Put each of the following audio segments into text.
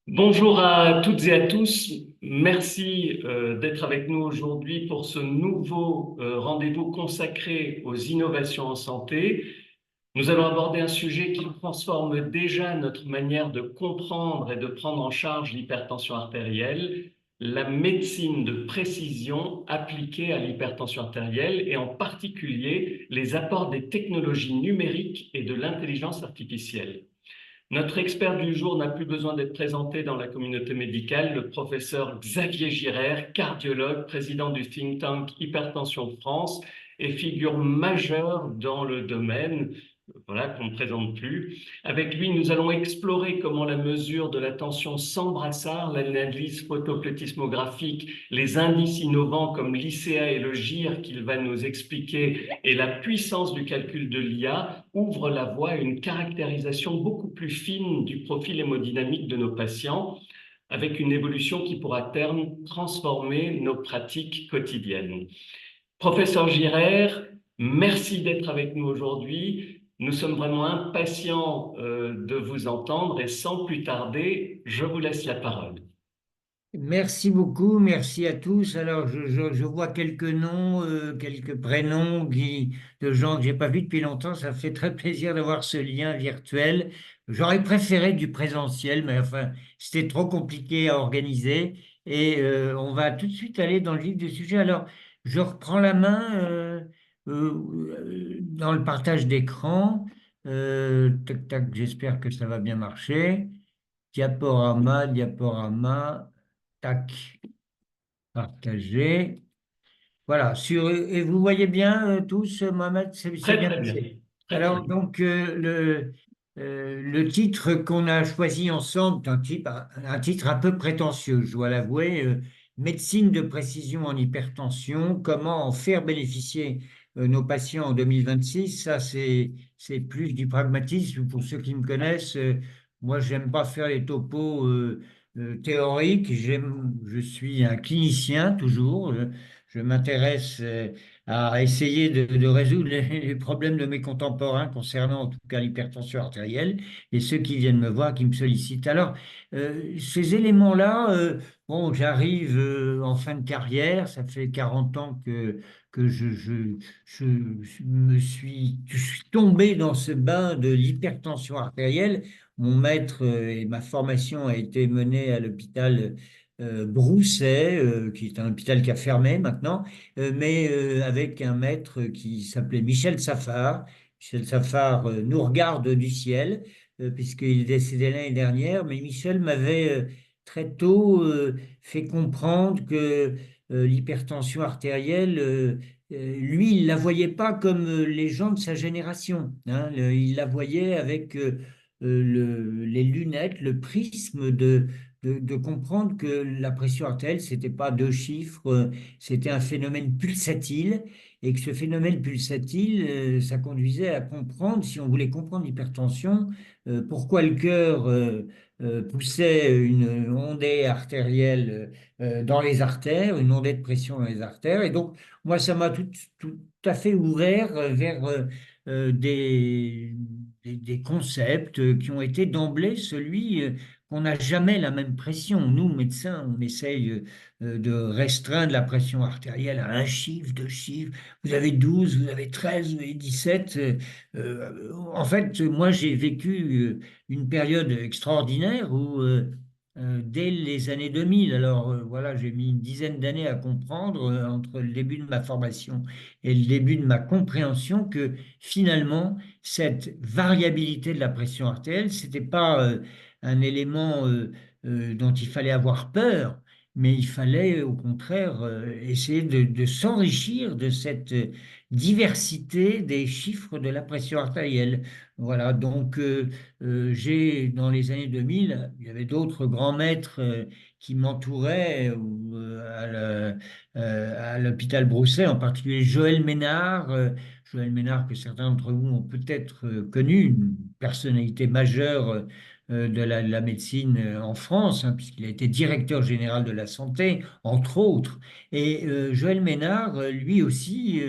Bonjour à toutes et à tous. Merci d'être avec nous aujourd'hui pour ce nouveau rendez-vous consacré aux innovations en santé. Nous allons aborder un sujet qui transforme déjà notre manière de comprendre et de prendre en charge l'hypertension artérielle, la médecine de précision appliquée à l'hypertension artérielle et en particulier les apports des technologies numériques et de l'intelligence artificielle. Notre expert du jour n'a plus besoin d'être présenté dans la communauté médicale, le professeur Xavier Girard, cardiologue, président du think tank Hypertension France et figure majeure dans le domaine, voilà, qu'on ne présente plus. Avec lui, nous allons explorer comment la mesure de la tension sans brassard, l'analyse photoplethysmographique, les indices innovants comme l'ICA et le GIR qu'il va nous expliquer et la puissance du calcul de l'IA ouvrent la voie à une caractérisation beaucoup plus fine du profil hémodynamique de nos patients, avec une évolution qui pourra à terme transformer nos pratiques quotidiennes. Professeur Girard, merci d'être avec nous aujourd'hui. Nous sommes vraiment impatients de vous entendre et sans plus tarder, je vous laisse la parole. Merci beaucoup, merci à tous. Alors, je vois quelques noms, quelques prénoms de gens que j'ai pas vus depuis longtemps. Ça fait très plaisir d'avoir ce lien virtuel. J'aurais préféré du présentiel, mais enfin, c'était trop compliqué à organiser. Et on va tout de suite aller dans le vif du sujet. Alors, je reprends la main dans le partage d'écran. Tac, tac, j'espère que ça va bien marcher. Diaporama, diaporama. Tac, partager. Voilà, et vous voyez bien tous, Mohamed, c'est Très bien très bien, passé. très très Alors, bien. donc, le titre qu'on a choisi ensemble, un titre un peu prétentieux, je dois l'avouer, Médecine de précision en hypertension, comment en faire bénéficier nos patients en 2026. Ça, c'est plus du pragmatisme. Pour ceux qui me connaissent, moi, j'aime pas faire les topos théoriques. Je suis un clinicien toujours. Je m'intéresse à essayer de résoudre les problèmes de mes contemporains concernant en tout cas l'hypertension artérielle et ceux qui viennent me voir, qui me sollicitent. Alors, ces éléments-là, bon, j'arrive en fin de carrière, ça fait 40 ans que je suis tombé dans ce bain de l'hypertension artérielle. Mon maître et ma formation a été menée à l'hôpital Broussais, qui est un hôpital qui a fermé maintenant, mais avec un maître qui s'appelait Michel Safar. Michel Safar nous regarde du ciel, puisqu'il est décédé l'année dernière, mais Michel m'avait très tôt fait comprendre que l'hypertension artérielle, lui, il la voyait pas comme les gens de sa génération, hein. Il la voyait avec les lunettes, le prisme de comprendre que la pression artérielle, c'était pas deux chiffres, c'était un phénomène pulsatile, et que ce phénomène pulsatile, ça conduisait à comprendre, si on voulait comprendre l'hypertension, pourquoi le cœur poussait une ondée artérielle dans les artères, une ondée de pression dans les artères. Et donc, moi, ça m'a tout à fait ouvert vers des concepts qui ont été d'emblée celui qu'on n'a jamais la même pression. Nous, médecins, on essaye de restreindre la pression artérielle à un chiffre, deux chiffres. Vous avez 12, vous avez 13, vous avez 17. En fait, moi, j'ai vécu une période extraordinaire où, dès les années 2000, alors voilà, j'ai mis une dizaine d'années à comprendre, entre le début de ma formation et le début de ma compréhension, que finalement, cette variabilité de la pression artérielle, c'était pas un élément dont il fallait avoir peur, mais il fallait au contraire essayer de s'enrichir de cette diversité des chiffres de la pression artérielle. Voilà, donc j'ai, dans les années 2000, il y avait d'autres grands maîtres qui m'entouraient à l'hôpital Brousset, en particulier Joël Ménard. Joël Ménard, que certains d'entre vous ont peut-être connu, une personnalité majeure de la médecine en France, hein, puisqu'il a été directeur général de la santé, entre autres. Et Joël Ménard, lui aussi,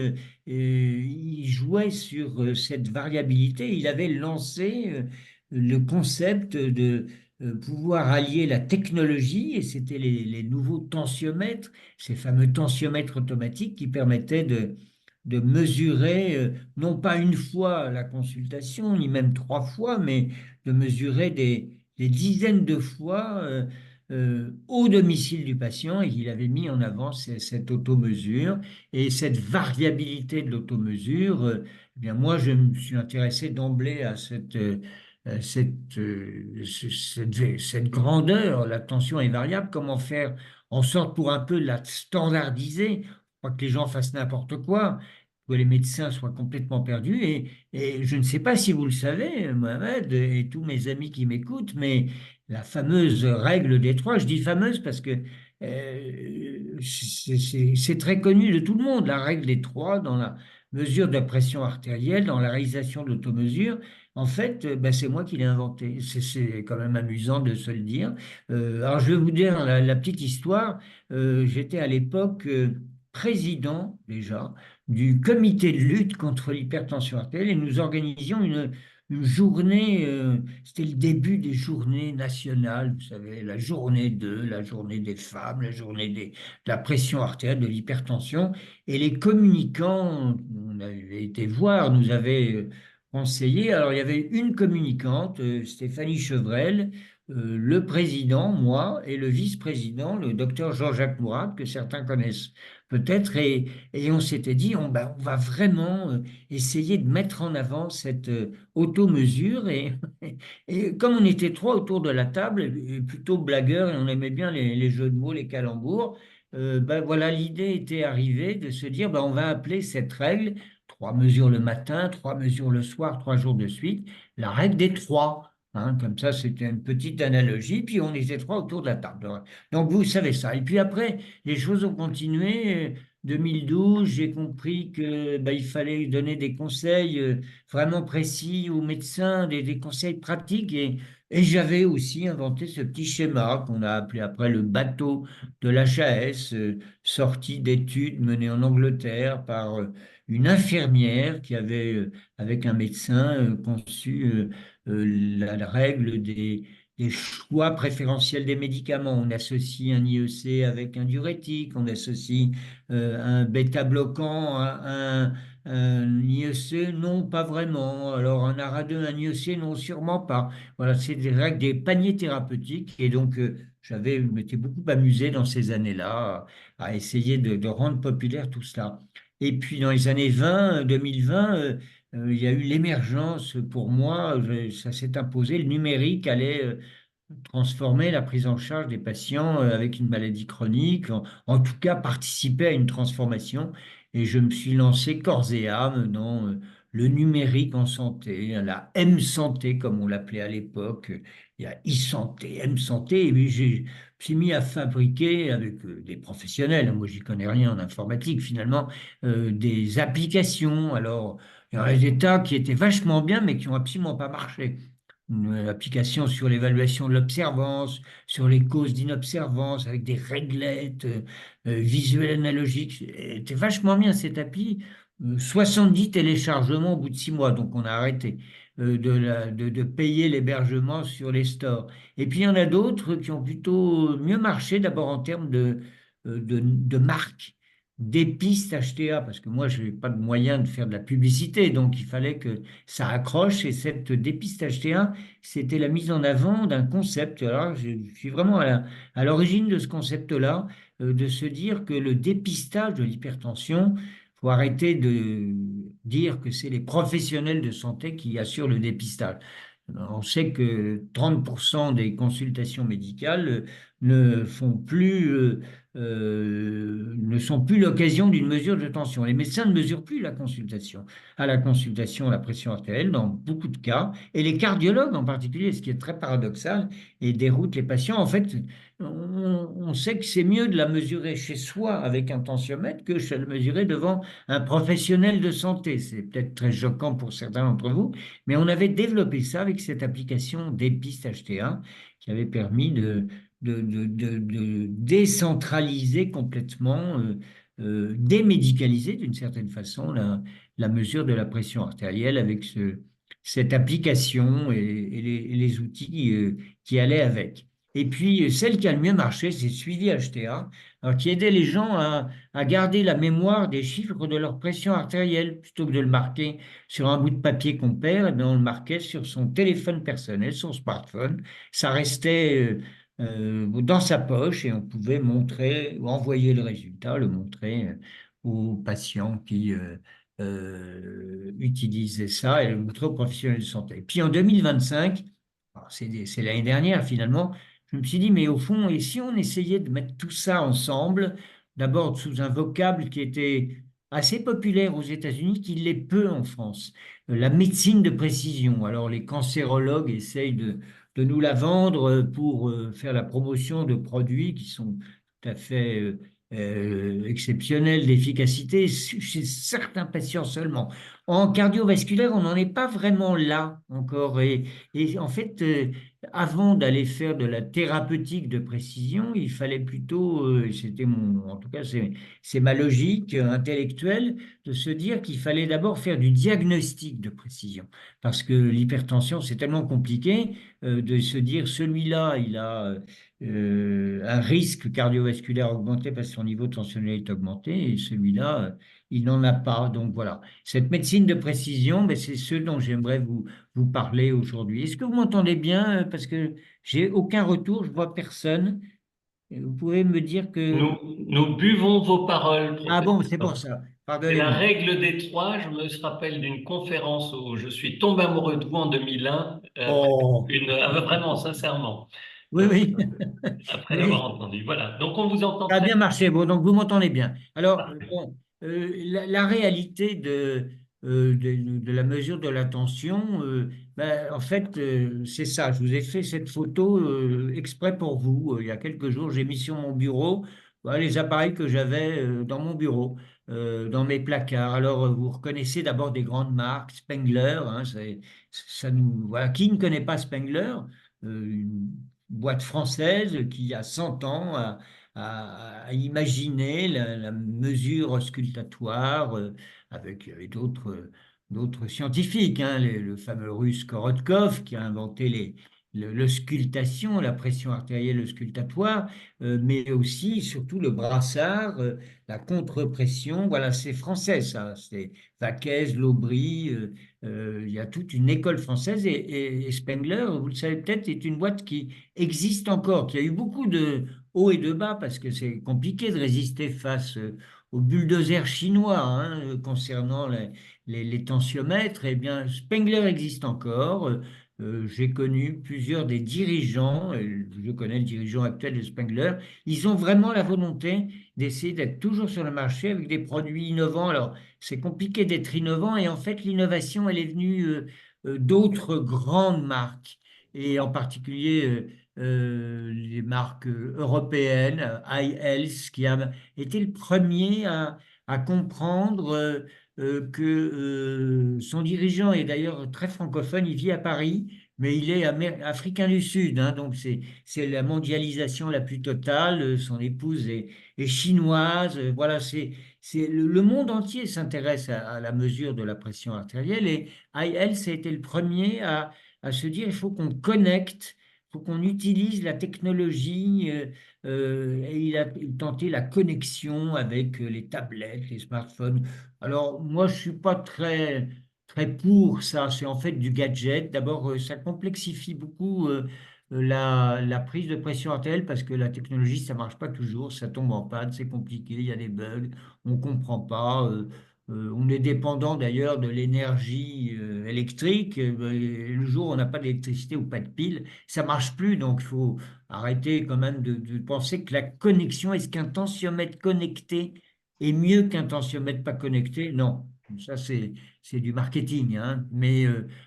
il jouait sur cette variabilité. Il avait lancé le concept de pouvoir allier la technologie, et c'était les nouveaux tensiomètres, ces fameux tensiomètres automatiques qui permettaient de mesurer, non pas une fois la consultation, ni même trois fois, mais de mesurer des dizaines de fois au domicile du patient, et il avait mis en avant cette automesure et cette variabilité de l'automesure. Eh bien, moi, je me suis intéressé d'emblée à cette grandeur. La tension est variable. Comment faire en sorte pour un peu la standardiser, pas que les gens fassent n'importe quoi, que les médecins soient complètement perdus. Et je ne sais pas si vous le savez, Mohamed, et tous mes amis qui m'écoutent, mais la fameuse règle des trois, je dis fameuse parce que c'est très connu de tout le monde, la règle des trois dans la mesure de la pression artérielle, dans la réalisation de l'automesure. En fait, ben, c'est moi qui l'ai inventé. C'est quand même amusant de se le dire. Alors, je vais vous dire la petite histoire. J'étais à l'époque président déjà du comité de lutte contre l'hypertension artérielle et nous organisions une journée, c'était le début des journées nationales, vous savez, la journée la journée des femmes, la journée de la pression artérielle, de l'hypertension. Et les communicants, on avait été voir, nous avaient conseillé. Alors, il y avait une communicante, Stéphanie Chevrel, le président, moi, et le vice-président, le docteur Jean-Jacques Mourad, que certains connaissent peut-être. Et on s'était dit, ben, on va vraiment essayer de mettre en avant cette auto-mesure. Et comme on était trois autour de la table, et plutôt blagueurs, et on aimait bien les jeux de mots, les calembours, ben voilà, l'idée était arrivée de se dire, ben, on va appeler cette règle, trois mesures le matin, trois mesures le soir, 3 jours de suite, la règle des trois. Hein, comme ça, c'était une petite analogie. Puis on était trois autour de la table. Donc vous savez ça. Et puis après, les choses ont continué. 2012, j'ai compris que bah, il fallait donner des conseils vraiment précis aux médecins, des conseils pratiques. Et j'avais aussi inventé ce petit schéma qu'on a appelé après le bateau de l'HAS, sorti d'études menées en Angleterre par une infirmière qui avait, avec un médecin, conçu la règle des choix préférentiels des médicaments. On associe un IEC avec un diurétique, on associe un bêta-bloquant à un IEC, non, pas vraiment. Alors un ARA2, un IEC, non, sûrement pas. Voilà, c'est des règles, des paniers thérapeutiques. Et donc, je m'étais beaucoup amusé dans ces années-là à essayer de rendre populaire tout cela. Et puis dans les années 2020, il y a eu l'émergence pour moi, ça s'est imposé, le numérique allait transformer la prise en charge des patients avec une maladie chronique, en tout cas participer à une transformation. Et je me suis lancé corps et âme dans le numérique en santé, hein, la M-santé comme on l'appelait à l'époque. Il y a e-santé, M-santé, et puis je me suis mis à fabriquer avec des professionnels, moi j'y connais rien en informatique finalement, des applications. Alors, il y en a des tas qui étaient vachement bien, mais qui n'ont absolument pas marché. Une application sur l'évaluation de l'observance, sur les causes d'inobservance, avec des réglettes visuelles analogiques. C'était vachement bien cette appli. 70 téléchargements au bout de 6 mois, donc on a arrêté de payer l'hébergement sur les stores. Et puis il y en a d'autres qui ont plutôt mieux marché, d'abord en termes de marque, des pistes HTA, parce que moi, je n'ai pas de moyen de faire de la publicité, donc il fallait que ça accroche. Et cette dépistage T1, c'était la mise en avant d'un concept. Alors, je suis vraiment à l'origine de ce concept-là, de se dire que le dépistage de l'hypertension, faut arrêter de dire que c'est les professionnels de santé qui assurent le dépistage. On sait que 30% des consultations médicales ne font plus, ne sont plus l'occasion d'une mesure de tension. Les médecins ne mesurent plus la consultation. À la consultation, la pression artérielle, dans beaucoup de cas, et les cardiologues en particulier, ce qui est très paradoxal et déroute les patients. En fait, on sait que c'est mieux de la mesurer chez soi avec un tensiomètre que de la mesurer devant un professionnel de santé. C'est peut-être très choquant pour certains d'entre vous, mais on avait développé ça avec cette application d'Epist HTA qui avait permis de décentraliser complètement, démédicaliser d'une certaine façon la mesure de la pression artérielle avec cette application et les outils qui allaient avec. Et puis, celle qui a le mieux marché, c'est Suivi HTA, alors, qui aidait les gens à garder la mémoire des chiffres de leur pression artérielle plutôt que de le marquer sur un bout de papier qu'on perd, eh bien, on le marquait sur son téléphone personnel, son smartphone. Ça restait dans sa poche et on pouvait montrer ou envoyer le résultat, le montrer aux patients qui utilisaient ça et le montrer aux professionnels de santé. Et puis en 2025, alors, c'est l'année dernière finalement, je me suis dit, mais au fond, et si on essayait de mettre tout ça ensemble, d'abord sous un vocable qui était assez populaire aux États-Unis, qui l'est peu en France. La médecine de précision. Alors les cancérologues essayent de nous la vendre pour faire la promotion de produits qui sont tout à fait exceptionnels d'efficacité chez certains patients seulement. En cardiovasculaire, on n'en est pas vraiment là encore. Et en fait, avant d'aller faire de la thérapeutique de précision, il fallait plutôt, en tout cas, c'est ma logique intellectuelle, de se dire qu'il fallait d'abord faire du diagnostic de précision. Parce que l'hypertension, c'est tellement compliqué de se dire celui-là, il a un risque cardiovasculaire augmenté parce que son niveau tensionnel est augmenté, et celui-là, il n'en a pas. Donc voilà, cette médecine de précision, ben, c'est ce dont j'aimerais vous parler aujourd'hui. Est-ce que vous m'entendez bien? Parce que j'ai aucun retour, je vois personne. Vous pouvez me dire que... Nous buvons vos paroles, Ah bon, c'est pour professeur. ça. C'est la Pardonnez-moi. règle des trois. Je me rappelle d'une conférence où je suis tombé amoureux de vous en 2001, Oh, vraiment, sincèrement, oui, euh, oui, après l'avoir oui. entendu. Voilà. Donc, on vous entend Ça a très bien marché. Bon, donc vous m'entendez bien. Alors, bien. bon, la réalité de la mesure de la tension, ben, en fait, c'est ça. Je vous ai fait cette photo exprès pour vous. Il y a quelques jours, j'ai mis sur mon bureau les appareils que j'avais dans mon bureau, dans mes placards. Alors, vous reconnaissez d'abord des grandes marques, Spengler, hein, ça nous, voilà. Qui ne connaît pas Spengler? Une boîte française qui a 100 ans à imaginer la mesure auscultatoire avec d'autres scientifiques, hein, le fameux russe Korotkov qui a inventé l'auscultation, la pression artérielle auscultatoire, mais aussi, surtout, le brassard, la contre-pression. Voilà, c'est français, ça. C'est Vaquez, Lobry. Il y a toute une école française et Spengler, vous le savez peut-être, est une boîte qui existe encore, qui a eu beaucoup de haut et de bas parce que c'est compliqué de résister face aux bulldozers chinois hein, concernant les tensiomètres. Eh bien, Spengler existe encore. J'ai connu plusieurs des dirigeants, je connais le dirigeant actuel de Spengler, ils ont vraiment la volonté d'essayer d'être toujours sur le marché avec des produits innovants. Alors, c'est compliqué d'être innovant et en fait, l'innovation, elle est venue d'autres grandes marques et en particulier les marques européennes, iHealth, qui a été le premier à comprendre que son dirigeant est d'ailleurs très francophone, il vit à Paris, mais il est africain du Sud, hein, donc c'est la mondialisation la plus totale. Son épouse est chinoise, voilà, c'est le monde entier s'intéresse à la mesure de la pression artérielle et iHealth a été le premier à se dire il faut qu'on connecte faut qu'on utilise la technologie et il a tenté la connexion avec les tablettes, les smartphones. Alors moi, je suis pas très pour ça. C'est en fait du gadget. D'abord, ça complexifie beaucoup la prise de pression artérielle parce que la technologie, ça marche pas toujours. Ça tombe en panne, c'est compliqué, il y a des bugs, on comprend pas. On est dépendant d'ailleurs de l'énergie électrique. Le jour où on n'a pas d'électricité ou pas de pile, ça marche plus. Donc il faut arrêter quand même de penser que la connexion, est-ce qu'un tensiomètre connecté est mieux qu'un tensiomètre pas connecté? Non, ça c'est du marketing, hein. Mais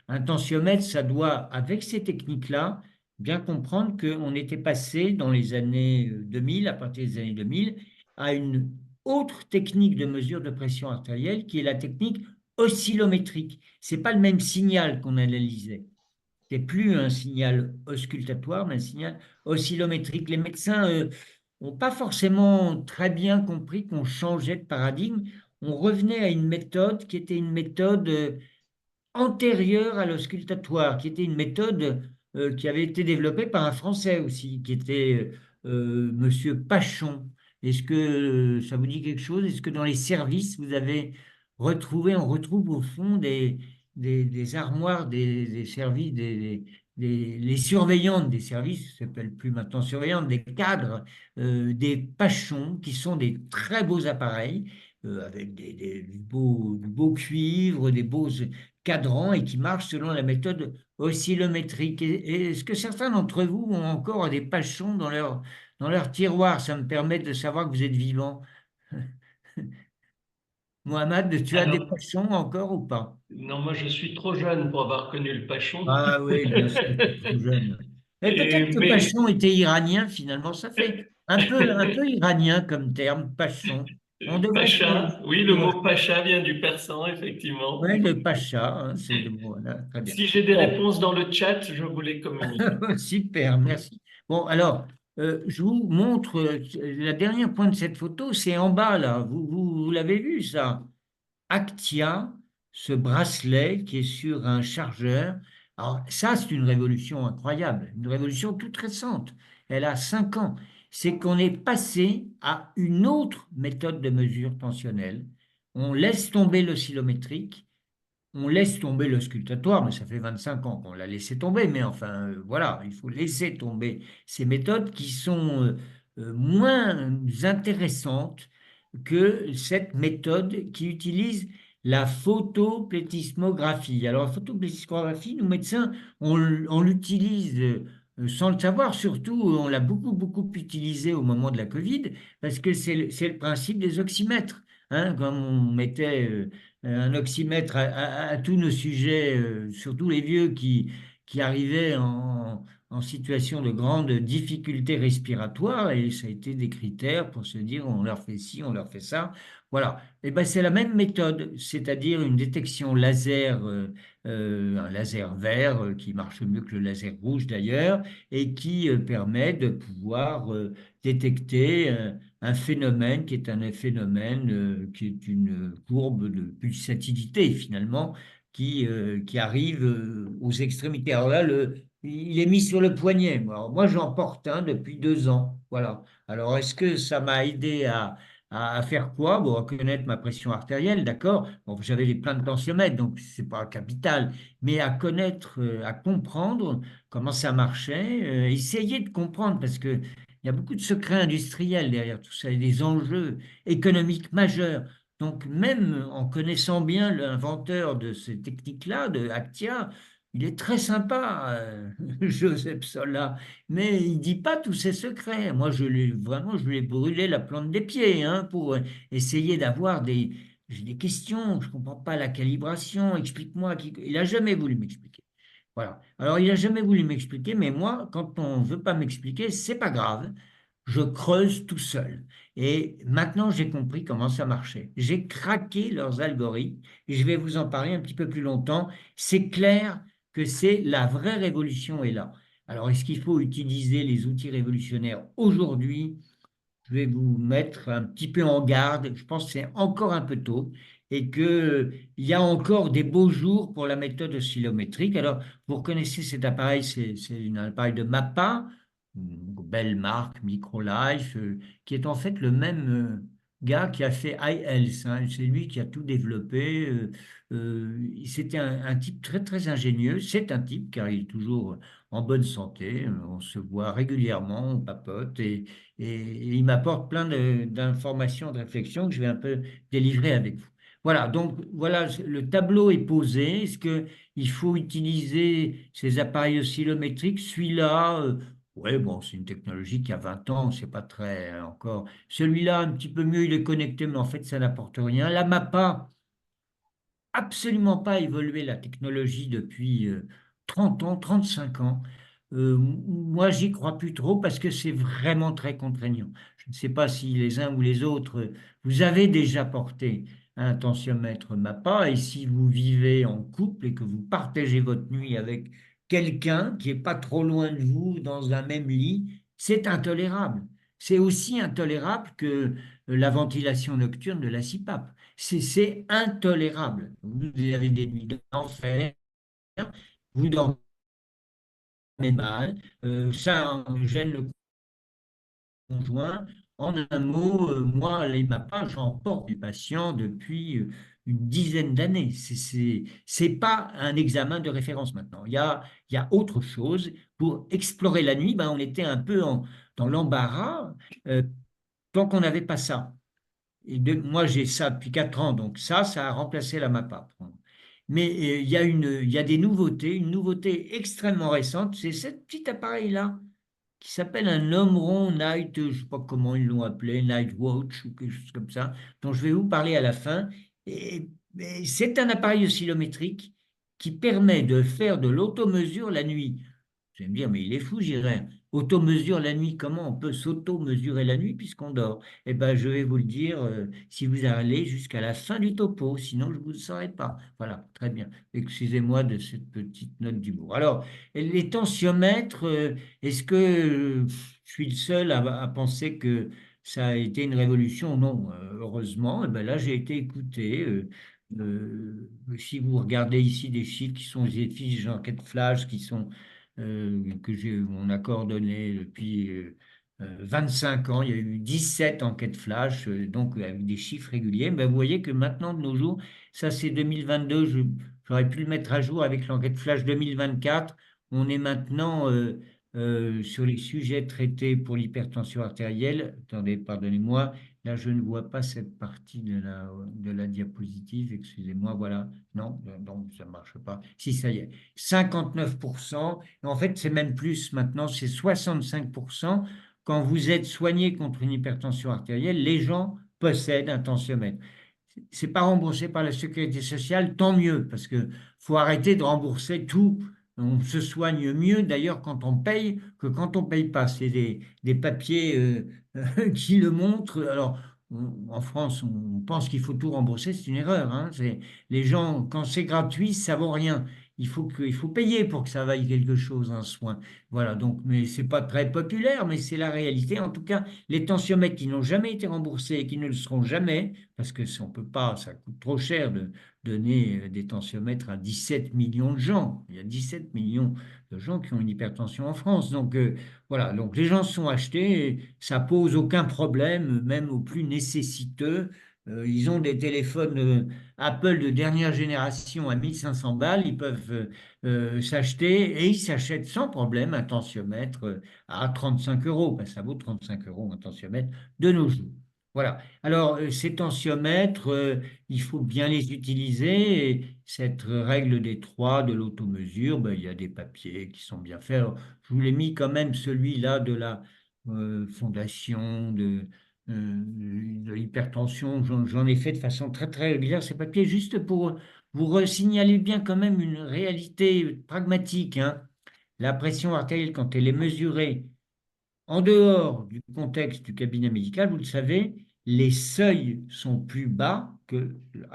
un tensiomètre, ça doit, avec ces techniques-là, bien comprendre qu'on était passé dans les années 2000, à partir des années 2000, à une autre technique de mesure de pression artérielle qui est la technique oscillométrique. C'est pas le même signal qu'on analysait. C'est plus un signal auscultatoire, mais un signal oscillométrique. Les médecins n'ont pas forcément très bien compris qu'on changeait de paradigme. On revenait à une méthode qui était une méthode antérieure à l'auscultatoire, qui était une méthode qui avait été développée par un Français aussi, qui était Monsieur Pachon. Est-ce que ça vous dit quelque chose? Est-ce que dans les services, vous avez retrouvé, on retrouve au fond des armoires des services, les surveillantes des services, ça s'appelle plus maintenant surveillantes, des cadres, des Pachons, qui sont des très beaux appareils, avec du beau cuivre, des beaux cadrans et qui marchent selon la méthode oscillométrique. Et est-ce que certains d'entre vous ont encore des Pachons dans leur tiroir? Ça me permet de savoir que vous êtes vivant. Mohamed, tu as des Alors, Pachons encore ou pas? non, moi je suis trop jeune pour avoir connu le Pachon. Ah oui, bien sûr, tu es trop jeune. Et peut-être que Mais Pachon était iranien finalement. Ça fait un peu iranien comme terme, Pachon. On devrait Pacha, oui, le ouais, mot Pacha vient du persan, effectivement. ouais, le Pacha, hein, c'est le mot. Voilà, très bien. Si j'ai des Bon. réponses dans le chat, je vous les communique. Super, merci. Bon, alors, je vous montre la dernière point de cette photo, c'est en bas là. Vous l'avez vu ça? Actia, ce bracelet qui est sur un chargeur. Alors, ça, c'est une révolution incroyable, une révolution toute récente. Elle a 5 ans. C'est qu'on est passé à une autre méthode de mesure tensionnelle. On laisse tomber l'oscillométrique, on laisse tomber le sculptatoire, mais ça fait 25 ans qu'on l'a laissé tomber. Mais enfin, voilà, il faut laisser tomber ces méthodes qui sont moins intéressantes que cette méthode qui utilise la photoplétismographie. Alors, la photoplétismographie, nous médecins, on l'utilise sans le savoir, surtout on l'a beaucoup, beaucoup utilisé au moment de la Covid, parce que c'est le principe des oxymètres. Hein, comme on mettait un oxymètre à tous nos sujets, surtout les vieux qui arrivaient en situation de grande difficulté respiratoire, et ça a été des critères pour se dire on leur fait ci, on leur fait ça. Voilà. Et ben, c'est la même méthode, c'est-à-dire une détection laser, un laser vert qui marche mieux que le laser rouge d'ailleurs, et qui permet de pouvoir détecter un phénomène qui est un phénomène qui est une courbe de pulsatilité finalement qui arrive aux extrémités. Alors là, il est mis sur le poignet. Alors, moi, j'en porte un depuis 2 ans. Voilà. Alors, est-ce que ça m'a aidé à faire quoi? Bon, à connaître ma pression artérielle, d'accord. Bon, j'avais plein de tensiomètres, donc c'est pas capital. Mais à connaître, à comprendre comment ça marchait, essayer de comprendre, parce que il y a beaucoup de secrets industriels derrière tout ça, et des enjeux économiques majeurs. Donc, même en connaissant bien l'inventeur de ces techniques-là, de Actia, il est très sympa, Joseph Sola, mais il dit pas tous ses secrets. Moi, vraiment, je lui ai brûlé la plante des pieds, hein, pour essayer d'avoir j'ai des questions. Je comprends pas la calibration. Explique-moi. Il a jamais voulu m'expliquer. Voilà. Alors, il n'a jamais voulu m'expliquer, mais moi, quand on ne veut pas m'expliquer, c'est pas grave. Je creuse tout seul. Et maintenant, j'ai compris comment ça marchait. J'ai craqué leurs algorithmes et je vais vous en parler un petit peu plus longtemps. C'est clair que c'est la vraie révolution est là. Alors, est-ce qu'il faut utiliser les outils révolutionnaires aujourd'hui? Je vais vous mettre un petit peu en garde. Je pense que c'est encore un peu tôt et qu'il y a encore des beaux jours pour la méthode oscillométrique. Alors, vous reconnaissez cet appareil, c'est un appareil de MAPA, une belle marque, Microlife, qui est en fait le même gars qui a fait iHealth, hein. C'est lui qui a tout développé. C'était un type très, très ingénieux. C'est un type, car il est toujours en bonne santé. On se voit régulièrement, on papote et il m'apporte plein d'informations, de réflexions que je vais un peu délivrer avec vous. Voilà, donc voilà, le tableau est posé. Est-ce qu'il faut utiliser ces appareils oscillométriques? Celui-là, ouais, bon, c'est une technologie qui a 20 ans, c'est pas très encore. Celui-là, un petit peu mieux, il est connecté, mais en fait, ça n'apporte rien. La MAPA, absolument pas évolué la technologie depuis 30 ans, 35 ans. Moi, j'y crois plus trop parce que c'est vraiment très contraignant. Je ne sais pas si les uns ou les autres, vous avez déjà porté un tensiomètre MAPA et si vous vivez en couple et que vous partagez votre nuit avec quelqu'un qui est pas trop loin de vous dans un même lit, c'est intolérable. C'est aussi intolérable que la ventilation nocturne de la CPAP. C'est intolérable. Vous avez des nuits d'enfer, vous dormez mal, ça gêne le conjoint. En un mot, moi, les MAPA, j'en porte des patients depuis une dizaine d'années. C'est pas un examen de référence maintenant. Il y a autre chose. Pour explorer la nuit, ben, on était un peu dans l'embarras euh, tant qu'on n'avait pas ça. Moi, j'ai ça depuis 4 ans, donc ça a remplacé la MAPA. Mais il y a des nouveautés, une nouveauté extrêmement récente, c'est ce petit appareil-là qui s'appelle un Omron Night, je ne sais pas comment ils l'ont appelé, Night Watch ou quelque chose comme ça, dont je vais vous parler à la fin. Et c'est un appareil oscillométrique qui permet de faire de l'automesure la nuit. Vous allez me dire, mais il est fou, j'irai. Automesure la nuit, comment on peut s'auto-mesurer la nuit puisqu'on dort? Eh bien, je vais vous le dire si vous allez jusqu'à la fin du topo, sinon je ne vous le saurai pas. Voilà, très bien. Excusez-moi de cette petite note d'humour. Alors, les tensiomètres, est-ce que je suis le seul à penser que ça a été une révolution? Non, heureusement. Eh ben là, j'ai été écouté. Si vous regardez ici des chiffres qui sont des fiches d'enquête flash qui sont on a coordonné depuis 25 ans. Il y a eu 17 enquêtes flash, donc avec des chiffres réguliers. Ben, vous voyez que maintenant, de nos jours, ça c'est 2022, j'aurais pu le mettre à jour avec l'enquête flash 2024. On est maintenant sur les sujets traités pour l'hypertension artérielle. Attendez, pardonnez-moi. Là, je ne vois pas cette partie de la diapositive. Excusez-moi, voilà. Non, donc ça ne marche pas. Si, ça y est. 59%. Et en fait, c'est même plus maintenant, c'est 65%. Quand vous êtes soigné contre une hypertension artérielle, les gens possèdent un tensiomètre. C'est pas remboursé par la sécurité sociale, tant mieux, parce que faut arrêter de rembourser tout. On se soigne mieux d'ailleurs quand on paye que quand on paye pas. C'est des papiers qui le montrent. Alors, en France, on pense qu'il faut tout rembourser, c'est une erreur, hein. Les gens, quand c'est gratuit, ça vaut rien. Il faut payer pour que ça vaille quelque chose, un soin. Voilà, donc, mais c'est pas très populaire, mais c'est la réalité. En tout cas, les tensiomètres qui n'ont jamais été remboursés et qui ne le seront jamais, parce que on peut pas, ça coûte trop cher de donner des tensiomètres à 17 millions de gens. Il y a 17 millions de gens qui ont une hypertension en France. Donc voilà, donc les gens se sont achetés, et ça pose aucun problème, même aux plus nécessiteux. Ils ont des téléphones Apple de dernière génération à 1500 balles, ils peuvent s'acheter et ils s'achètent sans problème un tensiomètre à 35 euros. Ben, ça vaut 35 euros un tensiomètre de nos jours. Voilà. Alors, ces tensiomètres, il faut bien les utiliser. Et cette règle des trois de l'automesure, ben, il y a des papiers qui sont bien faits. Alors, je vous l'ai mis quand même celui-là de la fondation de l'hypertension. J'en ai fait de façon très, très régulière ces papiers, juste pour vous signaler bien quand même une réalité pragmatique, hein. La pression artérielle, quand elle est mesurée en dehors du contexte du cabinet médical, vous le savez, les seuils sont plus bas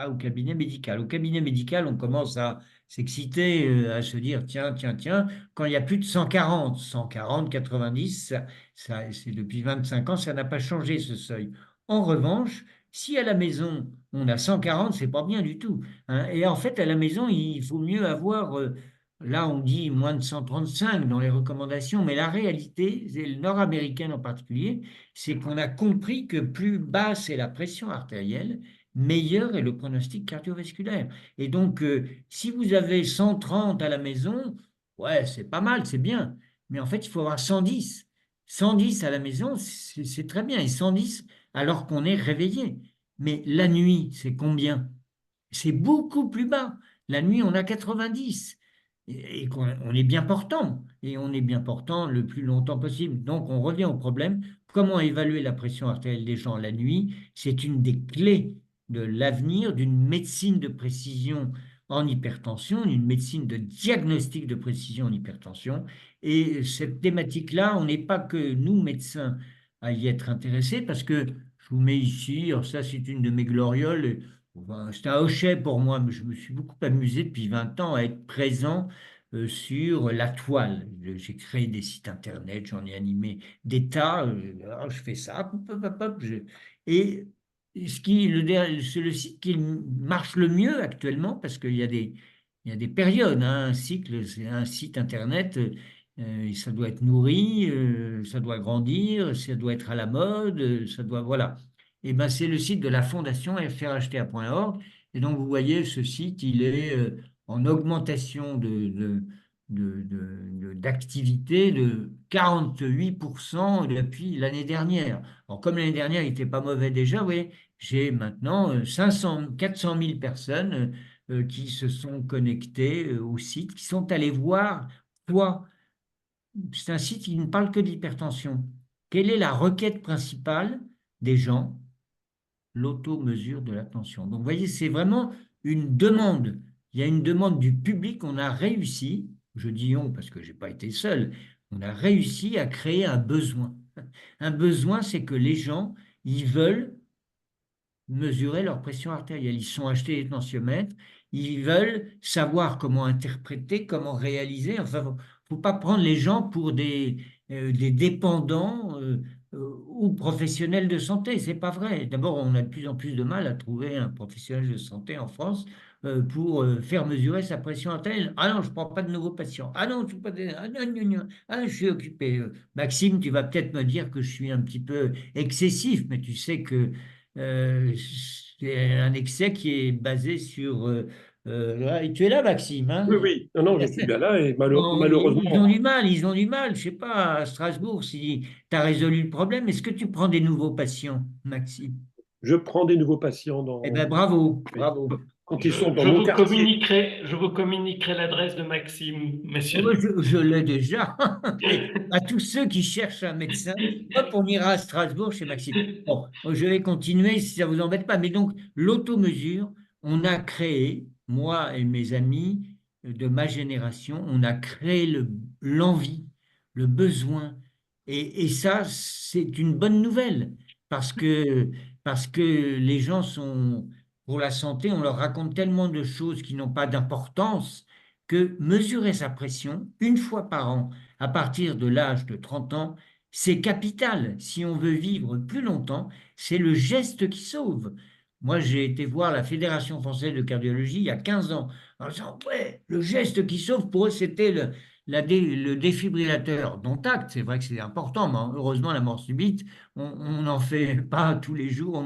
au cabinet médical. Au cabinet médical, on commence à s'exciter, à se dire, tiens, tiens, tiens, quand il y a plus de 140, 140, 90, c'est depuis 25 ans, ça n'a pas changé ce seuil. En revanche, si à la maison, on a 140, c'est pas bien du tout, hein. Et en fait, à la maison, il faut mieux avoir là, on dit moins de 135 dans les recommandations, mais la réalité, et le nord-américain en particulier, c'est qu'on a compris que plus basse est la pression artérielle, meilleur est le pronostic cardiovasculaire. Et donc, si vous avez 130 à la maison, ouais, c'est pas mal, c'est bien. Mais en fait, il faut avoir 110. 110 à la maison, c'est très bien. Et 110 alors qu'on est réveillé. Mais la nuit, c'est combien? c'est beaucoup plus bas. La nuit, on a 90 et qu'on on est bien portant. Et on est bien portant le plus longtemps possible. Donc, on revient au problème. Comment évaluer la pression artérielle des gens la nuit? C'est une des clés de l'avenir d'une médecine de précision en hypertension, une médecine de diagnostic de précision en hypertension. Et cette thématique-là, on n'est pas que nous, médecins, à y être intéressés, parce que je vous mets ici, alors ça c'est une de mes glorioles, enfin, c'est un hochet pour moi, mais je me suis beaucoup amusé depuis 20 ans à être présent sur la toile. J'ai créé des sites internet, j'en ai animé des tas, alors je fais ça, hop, hop, hop, hop, et c'est le site qui marche le mieux actuellement, parce il y a des périodes, hein. Un cycle, c'est un site internet, ça doit être nourri, ça doit grandir, ça doit être à la mode, ça doit, voilà. Et ben, c'est le site de la fondation frhta.org. Et donc, vous voyez, ce site, il est en augmentation d'activité de 48% depuis l'année dernière. Alors, comme l'année dernière, il n'était pas mauvais déjà, vous voyez, j'ai maintenant 400 000 personnes qui se sont connectées au site, qui sont allées voir, toi, c'est un site qui ne parle que d'hypertension. Quelle est la requête principale des gens? L'auto-mesure de la tension. Donc, vous voyez, c'est vraiment une demande. Il y a une demande du public. On a réussi, je dis on parce que je n'ai pas été seul, on a réussi à créer un besoin. Un besoin, c'est que les gens, ils veulent mesurer leur pression artérielle. Ils sont achetés des tensiomètres, ils veulent savoir comment interpréter, comment réaliser. Enfin, faut pas prendre les gens pour des dépendants ou professionnels de santé. C'est pas vrai. D'abord, on a de plus en plus de mal à trouver un professionnel de santé en France pour faire mesurer sa pression artérielle. Ah non, je prends pas de nouveaux patients. Ah non, je suis pas ah, non, non, non. Ah, je suis occupé. Maxime, tu vas peut-être me dire que je suis un petit peu excessif, mais tu sais que c'est un excès qui est basé sur... et tu es là, Maxime, hein? Oui, oui, non, non, je suis bien là et Bon, ils ont malheureusement, du mal, ils ont du mal. Je sais pas, à Strasbourg, si tu as résolu le problème, est-ce que tu prends des nouveaux patients, Maxime? je prends des nouveaux patients Eh dans, bien, bravo, oui, bravo. quand ils sont dans mon quartier. Je vous communiquerai l'adresse de Maxime, Oh, moi, messieurs. je l'ai déjà, mais à tous ceux qui cherchent un médecin, hop, on ira à Strasbourg chez Maxime. Bon, je vais continuer si ça vous embête pas. Mais donc, l'automesure, on a créé, moi et mes amis de ma génération, on a créé l'envie, le besoin. Et ça, c'est une bonne nouvelle parce que, parce que les gens sont, pour la santé, on leur raconte tellement de choses qui n'ont pas d'importance que mesurer sa pression une fois par an à partir de l'âge de 30 ans, c'est capital. Si on veut vivre plus longtemps, c'est le geste qui sauve. Moi, j'ai été voir la Fédération française de cardiologie il y a 15 ans en disant, ouais, le geste qui sauve, pour eux, c'était le défibrillateur. Dont acte, c'est vrai que c'est important, mais heureusement, la mort subite, on n'en fait pas tous les jours.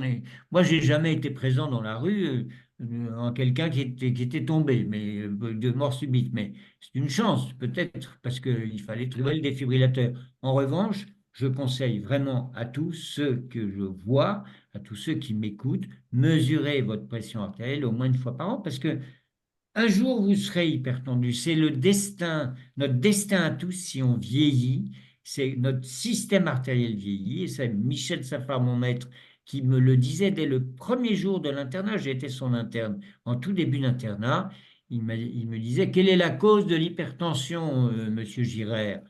Moi, j'ai jamais été présent dans la rue. En quelqu'un qui était tombé, mais de mort subite. Mais c'est une chance, peut-être, parce qu'il fallait trouver le défibrillateur. En revanche, je conseille vraiment à tous ceux que je vois, à tous ceux qui m'écoutent, mesurez votre pression artérielle au moins une fois par an, parce que un jour, vous serez hypertendu. C'est le destin, notre destin à tous si on vieillit. C'est notre système artériel vieillit. Et c'est Michel Safar, mon maître, qui me le disait dès le premier jour de l'internat. J'ai été son interne en tout début d'internat. Il me disait, quelle est la cause de l'hypertension, monsieur Girard?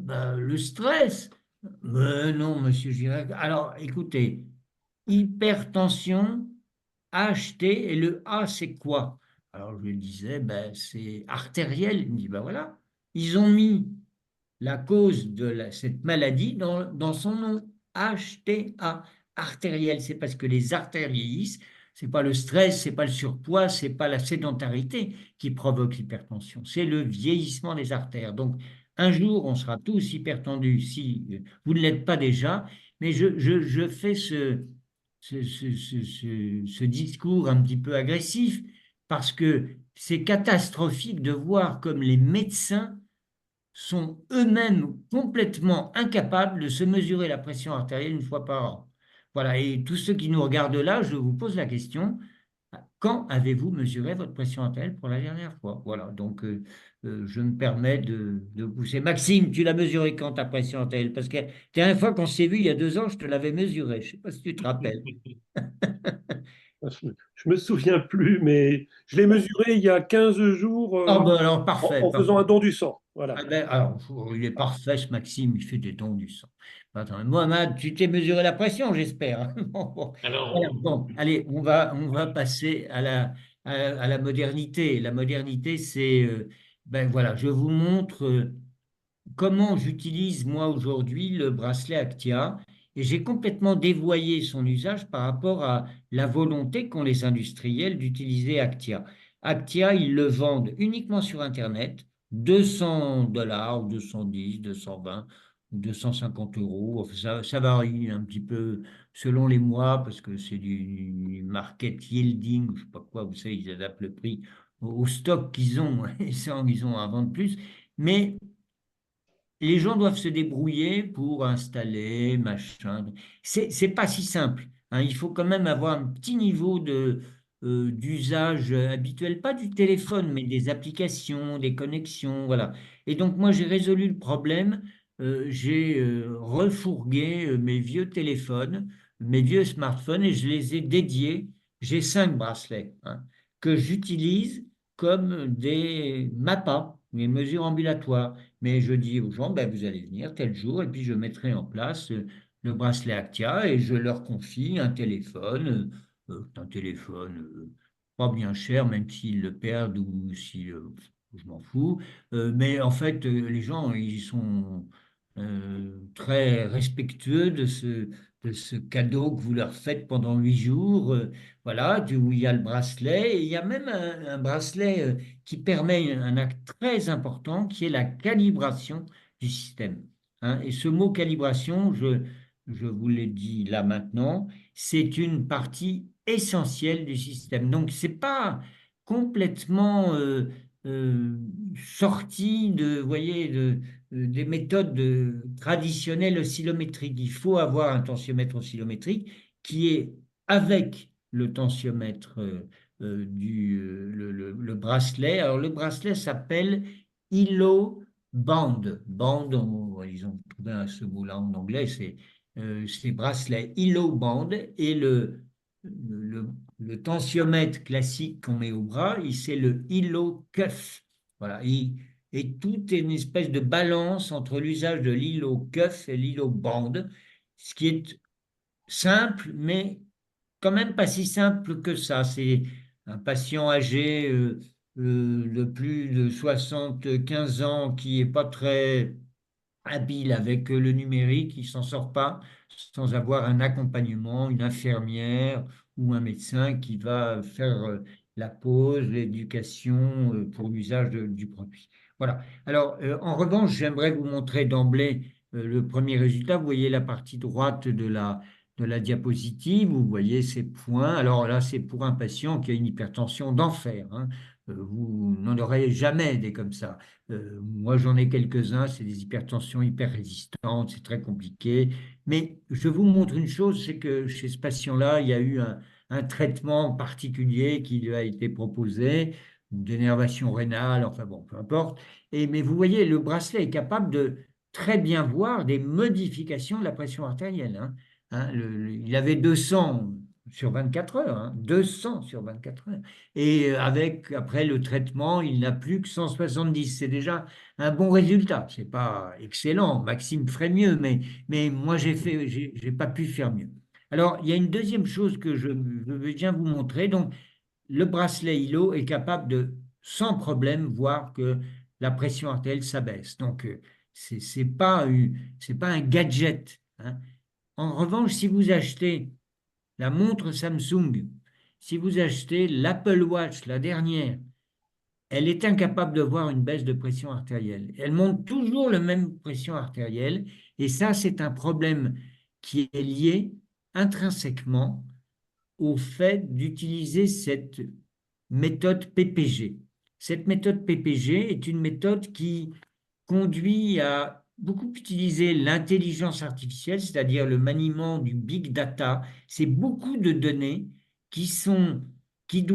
Ben, le stress. Mais non, monsieur Girard. Alors, écoutez, hypertension, HT, et le A, c'est quoi? Alors, je lui disais, ben, c'est artériel. Il me dit, ben voilà, ils ont mis la cause de cette maladie dans son nom, HTA, artériel. C'est parce que les artères vieillissent. C'est pas le stress, c'est pas le surpoids, c'est pas la sédentarité qui provoque l'hypertension, c'est le vieillissement des artères. Donc, un jour, on sera tous hypertendus si vous ne l'êtes pas déjà, mais je fais ce discours un petit peu agressif parce que c'est catastrophique de voir comme les médecins sont eux-mêmes complètement incapables de se mesurer la pression artérielle une fois par an. Voilà, et tous ceux qui nous regardent là, je vous pose la question, quand avez-vous mesuré votre pression artérielle pour la dernière fois? Voilà, donc je me permets de pousser. Maxime, tu l'as mesuré quand ta pression artérielle? Parce que la dernière fois qu'on s'est vu, il y a 2 ans, je te l'avais mesuré. Je ne sais pas si tu te rappelles. Je me souviens plus, mais je l'ai mesuré il y a 15 jours Ah ben alors, parfait, en faisant parfait. un don du sang. Voilà. Ah ben, alors, il est parfait, ce Maxime, il fait des dons du sang. Attends, Mohamed, tu t'es mesuré la pression, j'espère, hein. Bon, voilà, Alors, bon, allez, on va passer à la modernité. La modernité, c'est, ben voilà, je vous montre comment j'utilise moi aujourd'hui le bracelet Actia et j'ai complètement dévoyé son usage par rapport à la volonté qu'ont les industriels d'utiliser Actia. Actia, ils le vendent uniquement sur Internet, 200 $, 210, 220, 250 €. Enfin, ça varie un petit peu selon les mois parce que c'est du market yielding, je sais pas quoi, vous savez, ils adaptent le prix au stock qu'ils ont et ça, ils ont à vendre plus. Mais les gens doivent se débrouiller pour installer, machin. C'est pas si simple, hein. Il faut quand même avoir un petit niveau d'usage habituel, pas du téléphone, mais des applications, des connexions, voilà. Et donc, moi, j'ai résolu le problème. J'ai refourgué mes vieux téléphones, mes vieux smartphones, et je les ai dédiés. J'ai 5 bracelets, hein, que j'utilise comme des MAPA, mes mesures ambulatoires. Mais je dis aux gens, ben, vous allez venir tel jour et puis je mettrai en place le bracelet Actia et je leur confie un téléphone pas bien cher, même s'ils le perdent ou si je m'en fous. Mais en fait, les gens, ils sont très respectueux de ce cadeau que vous leur faites pendant 8 jours. Voilà, où il y a le bracelet et il y a même un bracelet qui permet un acte très important qui est la calibration du système, hein. Et ce mot calibration, je vous l'ai dit là maintenant, c'est une partie essentielle du système. Donc, c'est pas complètement euh, sorti de, vous voyez, des méthodes traditionnelles oscillométriques. Il faut avoir un tensiomètre oscillométrique qui est avec le tensiomètre le bracelet. Alors, le bracelet s'appelle ILO Band. Band, ils ont trouvé ce mot-là en anglais, c'est bracelet ILO Band. Et le tensiomètre classique qu'on met au bras, c'est le ILO Cuff. Voilà. Et tout est une espèce de balance entre l'usage de l'ILO Cuff et l'ILO Band, ce qui est simple, mais quand même pas si simple que ça. C'est un patient âgé de plus de 75 ans qui est pas très habile avec le numérique, il s'en sort pas sans avoir un accompagnement, une infirmière ou un médecin qui va faire la pause, l'éducation pour l'usage du produit. Voilà. Alors, en revanche, j'aimerais vous montrer d'emblée le premier résultat. Vous voyez la partie droite de la diapositive, vous voyez ces points. Alors là, c'est pour un patient qui a une hypertension d'enfer, hein. Vous n'en aurez jamais des comme ça. Moi, j'en ai quelques-uns, c'est des hypertensions hyper résistantes, c'est très compliqué. Mais je vous montre une chose, c'est que chez ce patient-là, il y a eu un traitement particulier qui lui a été proposé, une dénervation rénale, enfin bon, peu importe. Mais vous voyez, le bracelet est capable de très bien voir des modifications de la pression artérielle, hein. Il avait 200 sur 24 heures, hein, 200 sur 24 heures. Et avec, après le traitement, il n'a plus que 170. C'est déjà un bon résultat. C'est pas excellent. Maxime ferait mieux, mais moi, j'ai pas pu faire mieux. Alors, il y a une deuxième chose que je veux bien vous montrer. Donc, le bracelet ILO est capable de, sans problème, voir que la pression artérielle s'abaisse. Donc, c'est pas un gadget, hein. En revanche, si vous achetez la montre Samsung, si vous achetez l'Apple Watch, la dernière, elle est incapable de voir une baisse de pression artérielle. Elle monte toujours la même pression artérielle et ça, c'est un problème qui est lié intrinsèquement au fait d'utiliser cette méthode PPG. Cette méthode PPG est une méthode qui conduit à beaucoup utiliser l'intelligence artificielle, c'est-à-dire le maniement du big data. C'est beaucoup de données qui sont qui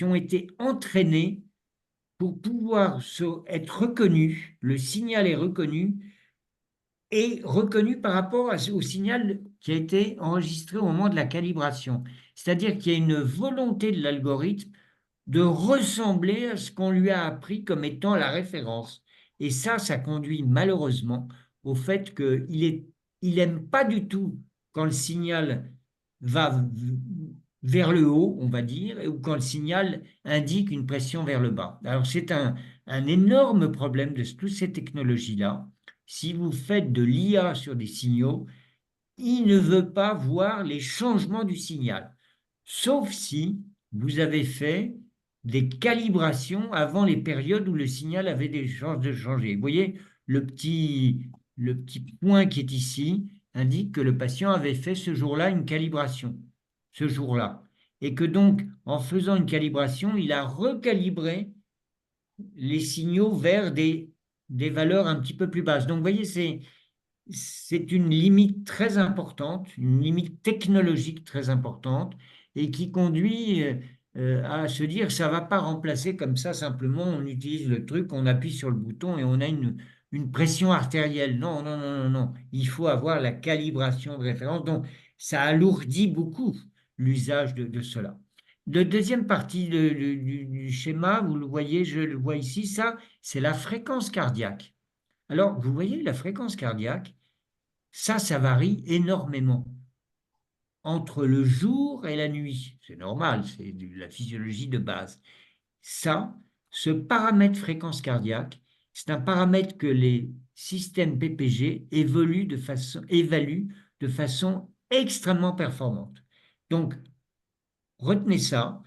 ont été entraînés pour pouvoir être reconnus, le signal est reconnu et reconnu par rapport au signal qui a été enregistré au moment de la calibration. C'est-à-dire qu'il y a une volonté de l'algorithme de ressembler à ce qu'on lui a appris comme étant la référence. Et ça conduit malheureusement au fait il n'aime pas du tout quand le signal va vers le haut, on va dire, ou quand le signal indique une pression vers le bas. Alors c'est un énorme problème de toutes ces technologies-là. Si vous faites de l'IA sur des signaux, il ne veut pas voir les changements du signal, sauf si vous avez fait des calibrations avant les périodes où le signal avait des chances de changer. Vous voyez, le petit point qui est ici indique que le patient avait fait ce jour-là une calibration, ce jour-là. Et que donc, en faisant une calibration, il a recalibré les signaux vers des valeurs un petit peu plus basses. Donc, vous voyez, c'est une limite très importante, une limite technologique très importante, et qui conduit à se dire ça ne va pas remplacer comme ça simplement, on utilise le truc, on appuie sur le bouton et on a une pression artérielle. Non, non, non, non, non. Il faut avoir la calibration de référence. Donc, ça alourdit beaucoup l'usage de cela. La deuxième partie du schéma, vous le voyez, je le vois ici, ça, c'est la fréquence cardiaque. Alors, vous voyez, la fréquence cardiaque, ça varie énormément entre le jour et la nuit. C'est normal, c'est de la physiologie de base. Ça, ce paramètre fréquence cardiaque, c'est un paramètre que les systèmes PPG évaluent de façon extrêmement performante. Donc, retenez ça,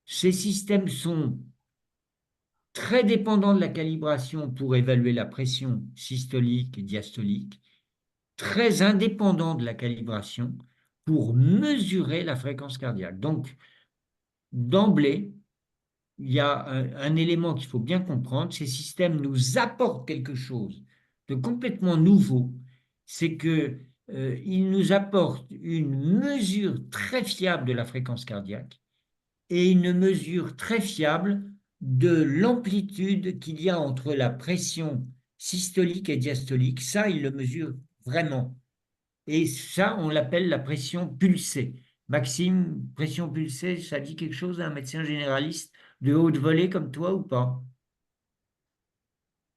ces systèmes sont très dépendants de la calibration pour évaluer la pression systolique et diastolique, très indépendant de la calibration pour mesurer la fréquence cardiaque. Donc, d'emblée, il y a un élément qu'il faut bien comprendre, ces systèmes nous apportent quelque chose de complètement nouveau, c'est que ils nous apportent une mesure très fiable de la fréquence cardiaque et une mesure très fiable de l'amplitude qu'il y a entre la pression systolique et diastolique. Ça, ils le mesurent vraiment. Et ça, on l'appelle la pression pulsée. Maxime, pression pulsée, ça dit quelque chose à un médecin généraliste de haute volée comme toi ou pas?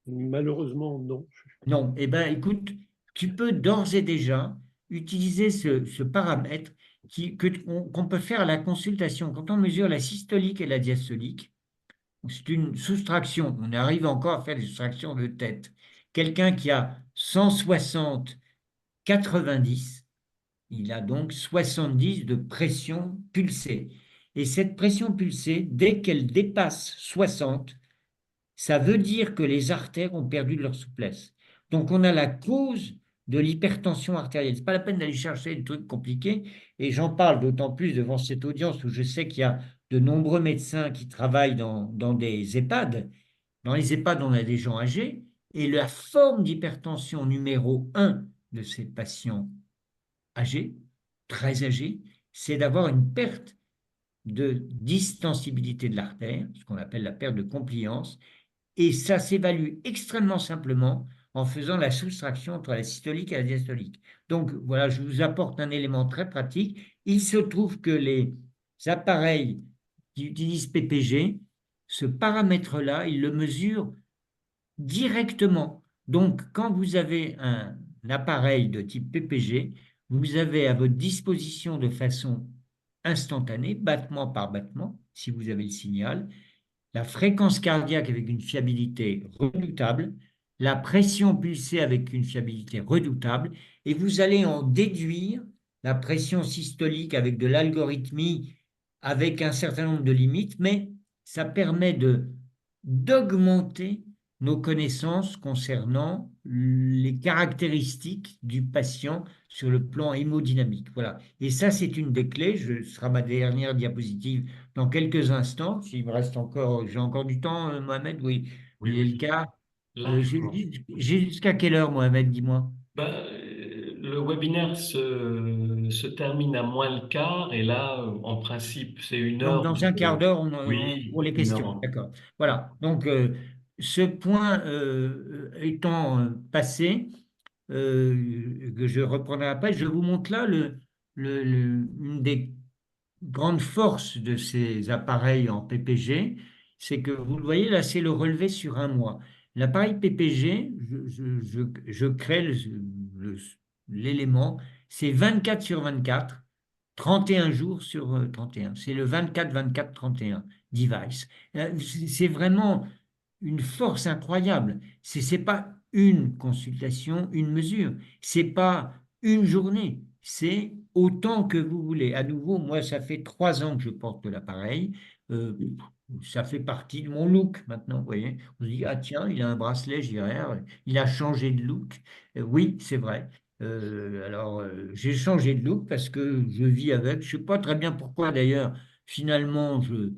Malheureusement, non. Non. Eh bien, écoute, tu peux d'ores et déjà utiliser ce paramètre qu'on peut faire à la consultation. Quand on mesure la systolique et la diastolique, c'est une soustraction. On arrive encore à faire des soustractions de tête. Quelqu'un qui a 160, 90, il a donc 70 de pression pulsée. Et cette pression pulsée, dès qu'elle dépasse 60, ça veut dire que les artères ont perdu de leur souplesse. Donc on a la cause de l'hypertension artérielle. Ce n'est pas la peine d'aller chercher des trucs compliqués. Et j'en parle d'autant plus devant cette audience où je sais qu'il y a de nombreux médecins qui travaillent dans des EHPAD. Dans les EHPAD, on a des gens âgés. Et la forme d'hypertension numéro un de ces patients âgés, très âgés, c'est d'avoir une perte de distensibilité de l'artère, ce qu'on appelle la perte de compliance, et ça s'évalue extrêmement simplement en faisant la soustraction entre la systolique et la diastolique. Donc voilà, je vous apporte un élément très pratique. Il se trouve que les appareils qui utilisent PPG, ce paramètre-là, ils le mesurent directement. Donc, quand vous avez un appareil de type PPG, vous avez à votre disposition de façon instantanée, battement par battement, si vous avez le signal, la fréquence cardiaque avec une fiabilité redoutable, la pression pulsée avec une fiabilité redoutable, et vous allez en déduire la pression systolique avec de l'algorithmie, avec un certain nombre de limites, mais ça permet d'augmenter nos connaissances concernant les caractéristiques du patient sur le plan hémodynamique. Voilà. Et ça, c'est une des clés. Ce sera ma dernière diapositive dans quelques instants. S'il me reste encore, j'ai encore du temps, Mohamed, oui, Oui, il est le oui, cas. largement. J'ai jusqu'à quelle heure, Mohamed, dis-moi? le webinaire se termine à moins le quart et là, en principe, c'est une Donc, heure dans un quart d'heure, pour oui, les une questions. heure. D'accord. Voilà. Donc, ce point étant passé, que je reprendrai après, je vous montre là une des grandes forces de ces appareils en PPG, c'est que vous le voyez là, c'est le relevé sur un mois. L'appareil PPG, je crée le- l'élément, c'est 24 sur 24. 31 jours sur 31. C'est le 24-24-31 device. C'est vraiment une force incroyable. C'est pas une consultation, une mesure. C'est pas une journée. C'est autant que vous voulez. À nouveau, moi, ça fait 3 ans que je porte l'appareil. Euh, Ça fait partie de mon look maintenant. Vous voyez, on se dit, ah tiens, il a un bracelet JR, il a changé de look. Oui, c'est vrai. J'ai changé de look parce que je vis avec. Je sais pas très bien pourquoi d'ailleurs. Finalement, je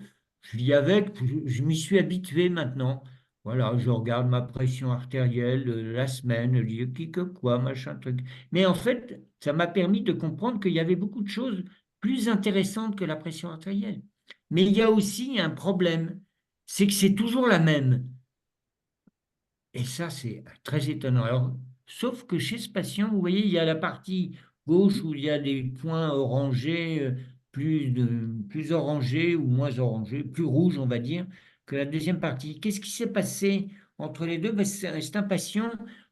vis avec. Je m'y suis habitué maintenant. Voilà, je regarde ma pression artérielle la semaine, je dis qui que quoi, machin truc. Mais en fait, ça m'a permis de comprendre qu'il y avait beaucoup de choses plus intéressantes que la pression artérielle. Mais il y a aussi un problème, c'est que c'est toujours la même. Et ça, c'est très étonnant. Alors, sauf que chez ce patient, vous voyez, il y a la partie gauche où il y a des points orangés, plus orangés ou moins orangés, plus rouges, on va dire, que la deuxième partie. Qu'est-ce qui s'est passé entre les deux? Ben, c'est un patient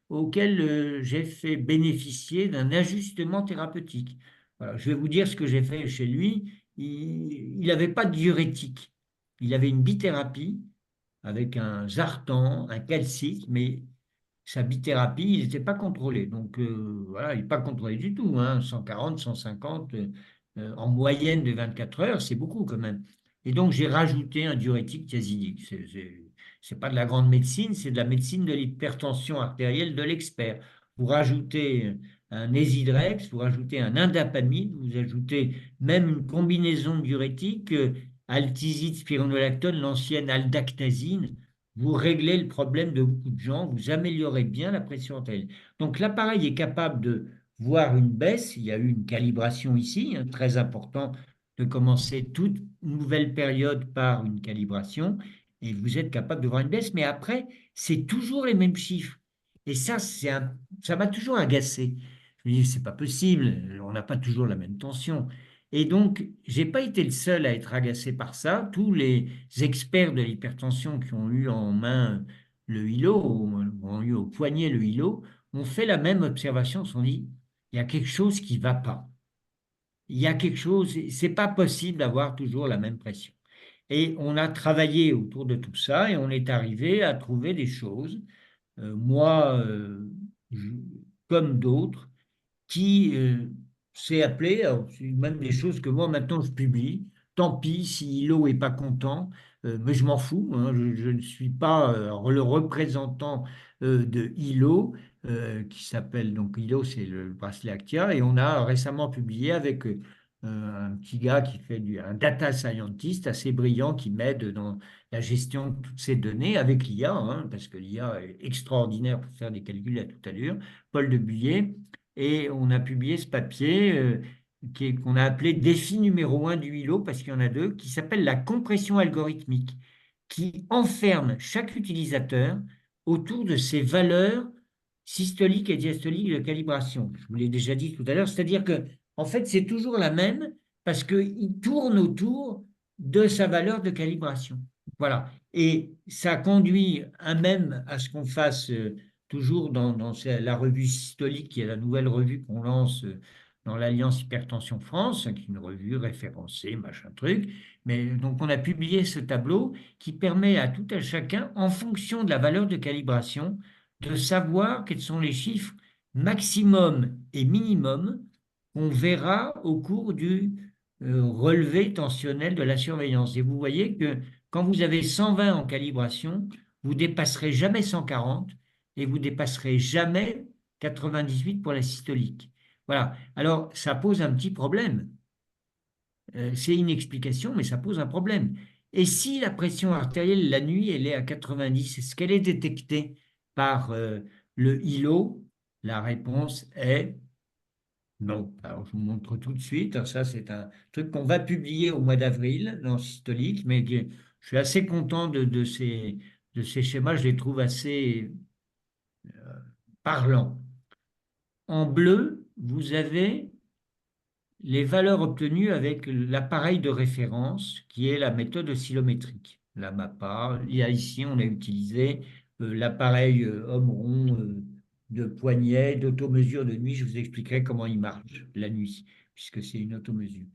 auquel j'ai fait bénéficier d'un ajustement thérapeutique. Voilà, je vais vous dire ce que j'ai fait chez lui. Il n'avait pas de diurétique. Il avait une bithérapie avec un Zartan, un calcite, mais sa bithérapie, il n'était pas contrôlé. Donc voilà, il n'est pas contrôlé du tout, hein, 140, 150 en moyenne de 24 heures, c'est beaucoup quand même. Et donc j'ai rajouté un diurétique thiazidique. C'est pas de la grande médecine, c'est de la médecine de l'hypertension artérielle de l'expert. Vous rajoutez un Ezidrex, vous rajoutez un indapamide, vous ajoutez même une combinaison de diurétiques, altiside, spironolactone, l'ancienne aldactazine, vous réglez le problème de beaucoup de gens, vous améliorez bien la pression artérielle. Donc l'appareil est capable de voir une baisse, il y a eu une calibration ici, hein, très important de commencer toute nouvelle période par une calibration, et vous êtes capable de voir une baisse, mais après, c'est toujours les mêmes chiffres. Et ça, ça m'a toujours agacé. Je me dis, c'est pas possible, on n'a pas toujours la même tension. Et donc, j'ai pas été le seul à être agacé par ça. Tous les experts de l'hypertension qui ont eu en main le îlot, ont eu au poignet le îlot, ont fait la même observation, se sont dit, il y a quelque chose qui va pas. Il y a quelque chose, c'est pas possible d'avoir toujours la même pression. Et on a travaillé autour de tout ça et on est arrivé à trouver des choses. Moi, je- comme d'autres, qui s'est appelé, alors, c'est même des choses que moi maintenant je publie. Tant pis si Hilo est pas content, mais je m'en fous, hein, je ne suis pas le représentant de Hilo, qui s'appelle donc Hilo, c'est le bracelet Actia, et on a récemment publié avec un petit gars qui fait un data scientist assez brillant qui m'aide dans la gestion de toutes ces données avec l'IA, hein, parce que l'IA est extraordinaire pour faire des calculs à toute allure, Paul de Buyer. Et on a publié ce papier qu'on a appelé défi numéro 1 du Hilo, parce qu'il y en a deux, qui s'appelle la compression algorithmique, qui enferme chaque utilisateur autour de ses valeurs systoliques et diastoliques de calibration. Je vous l'ai déjà dit tout à l'heure, c'est-à-dire que en fait, c'est toujours la même parce qu'il tourne autour de sa valeur de calibration. Voilà. Et ça conduit même à ce qu'on fasse toujours dans la revue systolique, qui est la nouvelle revue qu'on lance dans l'Alliance Hypertension France, qui est une revue référencée, machin truc. Mais donc on a publié ce tableau qui permet à tout à chacun, en fonction de la valeur de calibration, de savoir quels sont les chiffres maximum et minimum qu'on verra au cours du relevé tensionnel de la surveillance. Et vous voyez que quand vous avez 120 en calibration, vous dépasserez jamais 140 et vous dépasserez jamais 98 pour la systolique. Voilà. Alors, ça pose un petit problème. C'est une explication, mais ça pose un problème. Et si la pression artérielle la nuit, elle est à 90, est-ce qu'elle est détectée par le ILO? La réponse est Non, alors je vous montre tout de suite. Alors ça, c'est un truc qu'on va publier au mois d'avril dans Systolique, mais je suis assez content de ces schémas, je les trouve assez parlants. En bleu, vous avez les valeurs obtenues avec l'appareil de référence qui est la méthode oscillométrique, la MAPA. Et ici, on a utilisé l'appareil homme rond de poignet, d'automesure de nuit. Je vous expliquerai comment il marche la nuit, puisque c'est une automesure.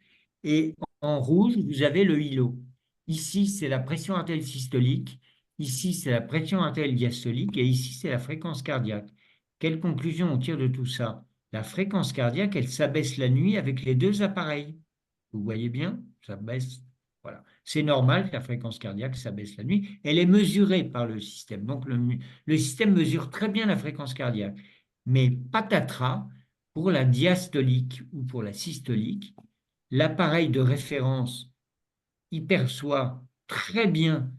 Et en rouge, vous avez le îlot. Ici, c'est la pression artérielle systolique. Ici, c'est la pression artérielle diastolique. Et ici, c'est la fréquence cardiaque. Quelle conclusion on tire de tout ça? La fréquence cardiaque, elle s'abaisse la nuit avec les deux appareils. Vous voyez bien? Ça baisse. Voilà. C'est normal que la fréquence cardiaque s'abaisse la nuit. Elle est mesurée par le système. Donc, le système mesure très bien la fréquence cardiaque. Mais patatras, pour la diastolique ou pour la systolique, l'appareil de référence, il perçoit très bien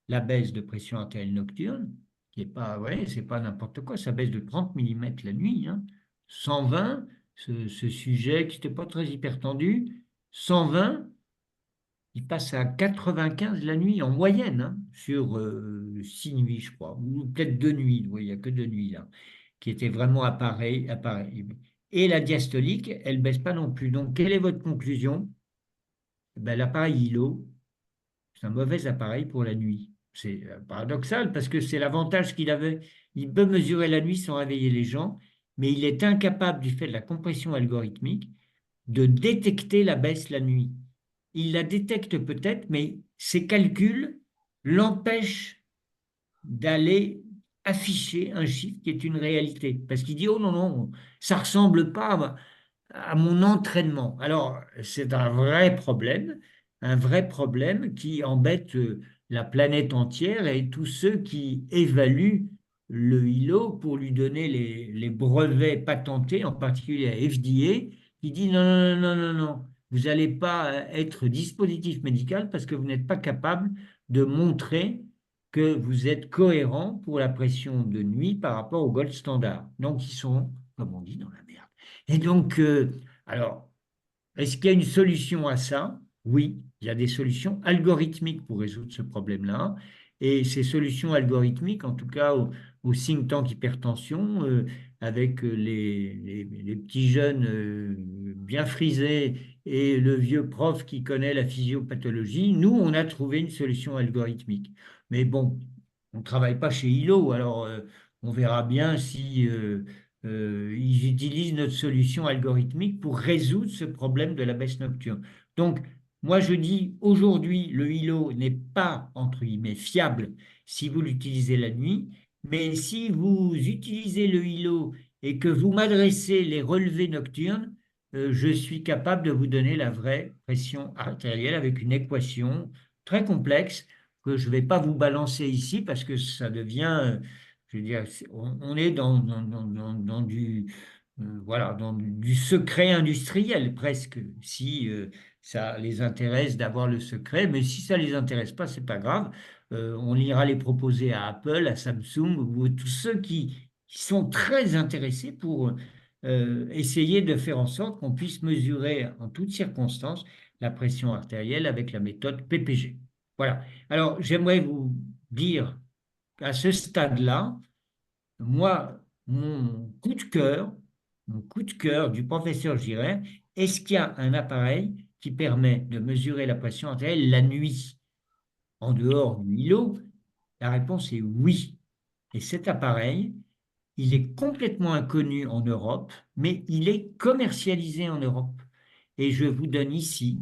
la baisse de pression artérielle nocturne, qui est pas, ouais, c'est pas n'importe quoi, ça baisse de 30 mm la nuit, hein. 120, ce sujet qui n'était pas très hypertendu, 120, il passe à 95 la nuit en moyenne, hein, sur 6 nuits, je crois, ou peut-être 2 nuits, oui, il n'y a que 2 nuits là, qui étaient vraiment appareil, appareil. Et la diastolique, elle ne baisse pas non plus. Donc, quelle est votre conclusion? Ben, l'appareil ILO, c'est un mauvais appareil pour la nuit. C'est paradoxal parce que c'est l'avantage qu'il avait. Il peut mesurer la nuit sans réveiller les gens, mais il est incapable, du fait de la compression algorithmique, de détecter la baisse la nuit. Il la détecte peut-être, mais ses calculs l'empêchent d'aller afficher un chiffre qui est une réalité. Parce qu'il dit, oh non, non, ça ressemble pas à mon entraînement. Alors, c'est un vrai problème qui embête la planète entière et tous ceux qui évaluent le ILO pour lui donner les brevets patentés, en particulier à FDA, qui dit non, non, non, non, non, non, vous n'allez pas être dispositif médical parce que vous n'êtes pas capable de montrer que vous êtes cohérent pour la pression de nuit par rapport au gold standard. Donc, ils sont, comme on dit, dans la merde. Et donc, alors, est-ce qu'il y a une solution à ça? Oui, il y a des solutions algorithmiques pour résoudre ce problème-là. Et ces solutions algorithmiques, en tout cas au think tank hypertension, avec les petits jeunes bien frisés et le vieux prof qui connaît la physiopathologie, nous, on a trouvé une solution algorithmique. Mais bon, on ne travaille pas chez ILO, alors on verra bien si ils utilisent notre solution algorithmique pour résoudre ce problème de la baisse nocturne. Donc, moi, je dis aujourd'hui, le ILO n'est pas, entre guillemets, fiable si vous l'utilisez la nuit, mais si vous utilisez le ILO et que vous m'adressez les relevés nocturnes, je suis capable de vous donner la vraie pression artérielle avec une équation très complexe que je ne vais pas vous balancer ici parce que ça devient je veux dire, on est dans du, voilà, dans du secret industriel presque, si ça les intéresse d'avoir le secret, mais si ça les intéresse pas, c'est pas grave. On ira les proposer à Apple, à Samsung, ou tous ceux qui sont très intéressés pour essayer de faire en sorte qu'on puisse mesurer en toutes circonstances la pression artérielle avec la méthode PPG. Voilà. Alors, j'aimerais vous dire à ce stade-là, moi, mon coup de cœur du professeur Girard, est-ce qu'il y a un appareil qui permet de mesurer la pression artérielle la nuit en dehors du îlot? La réponse est oui. Et cet appareil, il est complètement inconnu en Europe, mais il est commercialisé en Europe. Et je vous donne ici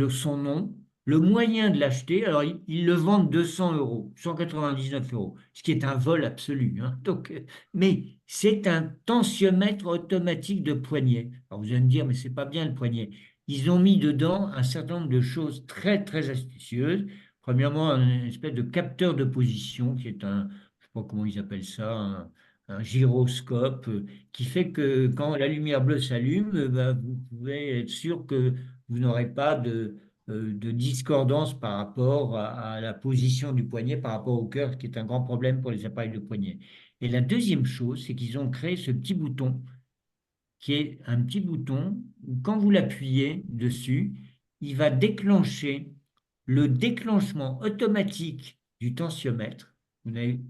son nom, le moyen de l'acheter. Alors, ils le vendent 200 euros, 199 euros, ce qui est un vol absolu, hein. Donc, mais c'est un tensiomètre automatique de poignet. Alors, vous allez me dire, mais c'est pas bien le poignet. Ils ont mis dedans un certain nombre de choses très, très astucieuses. Premièrement, une espèce de capteur de position qui est je sais pas comment ils appellent ça, un gyroscope qui fait que quand la lumière bleue s'allume, bah, vous pouvez être sûr que vous n'aurez pas de discordance par rapport à la position du poignet, par rapport au cœur, qui est un grand problème pour les appareils de poignet. Et la deuxième chose, c'est qu'ils ont créé ce petit bouton qui est un petit bouton où quand vous l'appuyez dessus, il va déclencher le déclenchement automatique du tensiomètre.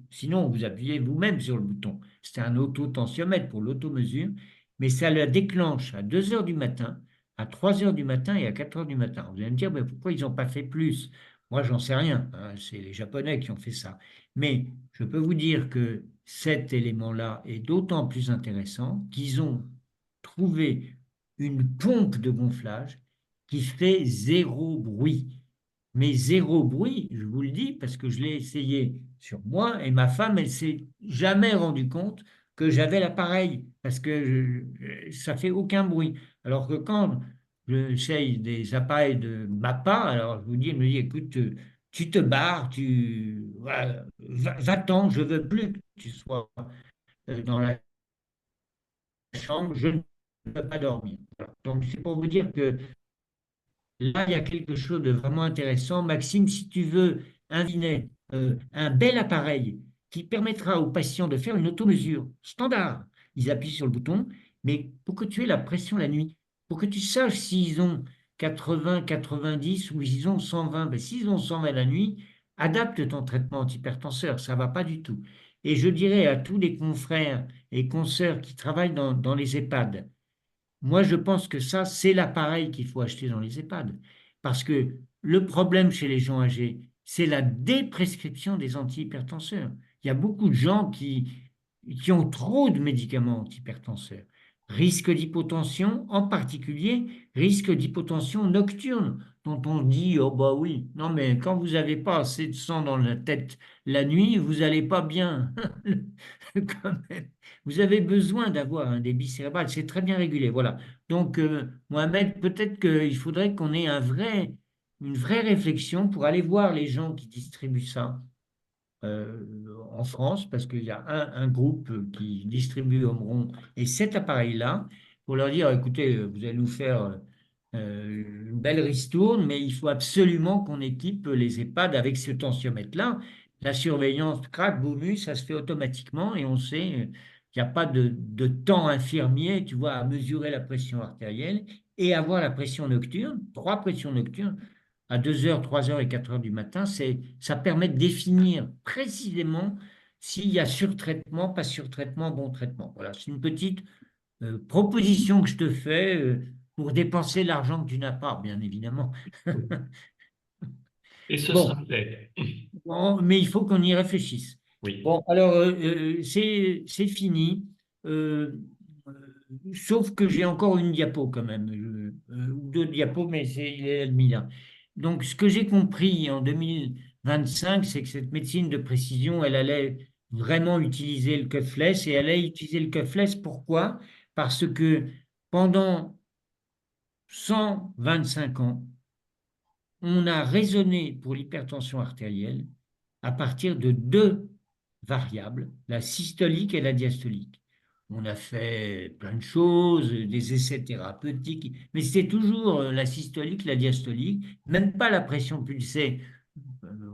Sinon, vous appuyez vous-même sur le bouton. C'est un auto-tensiomètre pour l'automesure, mais ça le déclenche à 2 heures du matin, à 3 heures du matin et à 4 heures du matin. Vous allez me dire, mais pourquoi ils n'ont pas fait plus? Moi, j'en sais rien, hein, c'est les Japonais qui ont fait ça. Mais je peux vous dire que cet élément-là est d'autant plus intéressant qu'ils ont trouvé une pompe de gonflage qui fait zéro bruit. Mais zéro bruit, je vous le dis, parce que je l'ai essayé sur moi et ma femme, elle s'est jamais rendue compte que j'avais l'appareil, parce que ça fait aucun bruit. Alors que quand j'essaye des appareils de MAPA, alors je vous dis, elle me dit, écoute, tu te barres, voilà, va-t'en, je veux plus que tu sois dans la chambre, je ne peux pas dormir. Voilà. Donc c'est pour vous dire que là, il y a quelque chose de vraiment intéressant. Maxime, si tu veux un bel appareil qui permettra aux patients de faire une automesure standard, ils appuient sur le bouton, mais pour que tu aies la pression la nuit, pour que tu saches s'ils ont 80, 90 ou ils ont 120, ben, s'ils ont 120 la nuit, adapte ton traitement antihypertenseur, ça ne va pas du tout. Et je dirais à tous les confrères et consoeurs qui travaillent dans les EHPAD, moi, je pense que ça, c'est l'appareil qu'il faut acheter dans les EHPAD. Parce que le problème chez les gens âgés, c'est la déprescription des antihypertenseurs. Il y a beaucoup de gens qui ont trop de médicaments antihypertenseurs. Risque d'hypotension, en particulier, risque d'hypotension nocturne, dont on dit, oh bah oui, non mais quand vous n'avez pas assez de sang dans la tête la nuit, vous n'allez pas bien. Quand même. Vous avez besoin d'avoir un débit cérébral, c'est très bien régulé. Voilà. Donc, Mohamed, peut-être qu'il faudrait qu'on ait une vraie réflexion pour aller voir les gens qui distribuent ça en France, parce qu'il y a un groupe qui distribue Omron et cet appareil-là, pour leur dire, écoutez, vous allez nous faire une belle ristourne, mais il faut absolument qu'on équipe les EHPAD avec ce tensiomètre-là. La surveillance, crac, boumu, ça se fait automatiquement et on sait qu'il n'y a pas de temps infirmier, tu vois, à mesurer la pression artérielle et avoir la pression nocturne, 3 pressions nocturnes à 2 heures, 3 heures et 4 heures du matin, ça permet de définir précisément s'il y a surtraitement, pas surtraitement, bon traitement. Voilà, c'est une petite proposition que je te fais pour dépenser l'argent que tu n'as pas, bien évidemment. Et ce Bon, sera fait. bon, mais il faut qu'on y réfléchisse. Oui. Bon, alors, c'est fini. Euh, Sauf que j'ai encore une diapo quand même, ou 2 diapos, mais il est admis là. Donc, ce que j'ai compris en 2025, c'est que cette médecine de précision, elle allait vraiment utiliser le cuffless et elle allait utiliser le cuffless. Pourquoi? Parce que pendant 125 ans, on a raisonné pour l'hypertension artérielle à partir de 2 variables, la systolique et la diastolique. On a fait plein de choses, des essais thérapeutiques, mais c'était toujours la systolique, la diastolique, même pas la pression pulsée.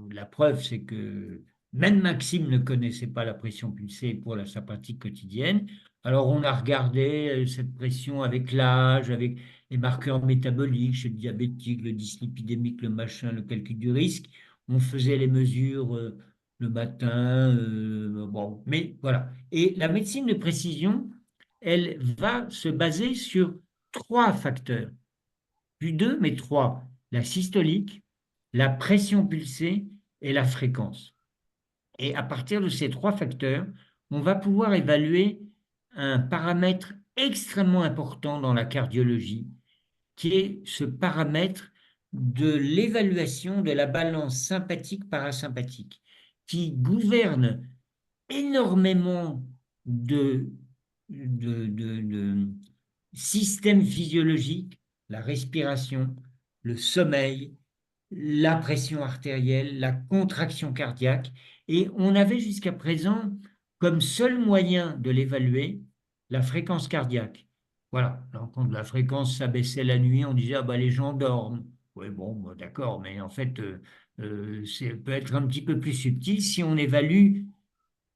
La preuve, c'est que même Maxime ne connaissait pas la pression pulsée pour sa pratique quotidienne. Alors, on a regardé cette pression avec l'âge, avec les marqueurs métaboliques chez le diabétique, le dyslipidémique, le machin, le calcul du risque. On faisait les mesures le matin. Bon, mais voilà. Et la médecine de précision, elle va se baser sur 3 facteurs. Plus 2, mais 3. La systolique, la pression pulsée et la fréquence. Et à partir de ces 3 facteurs, on va pouvoir évaluer un paramètre extrêmement important dans la cardiologie, qui est ce paramètre de l'évaluation de la balance sympathique-parasympathique, qui gouverne énormément de, de systèmes physiologiques, la respiration, le sommeil, la pression artérielle, la contraction cardiaque. Et on avait jusqu'à présent comme seul moyen de l'évaluer la fréquence cardiaque. Voilà, alors quand la fréquence s'abaissait la nuit, on disait ah bah les gens dorment. Oui, bon, bah, d'accord, mais en fait, ça peut être un petit peu plus subtil si on évalue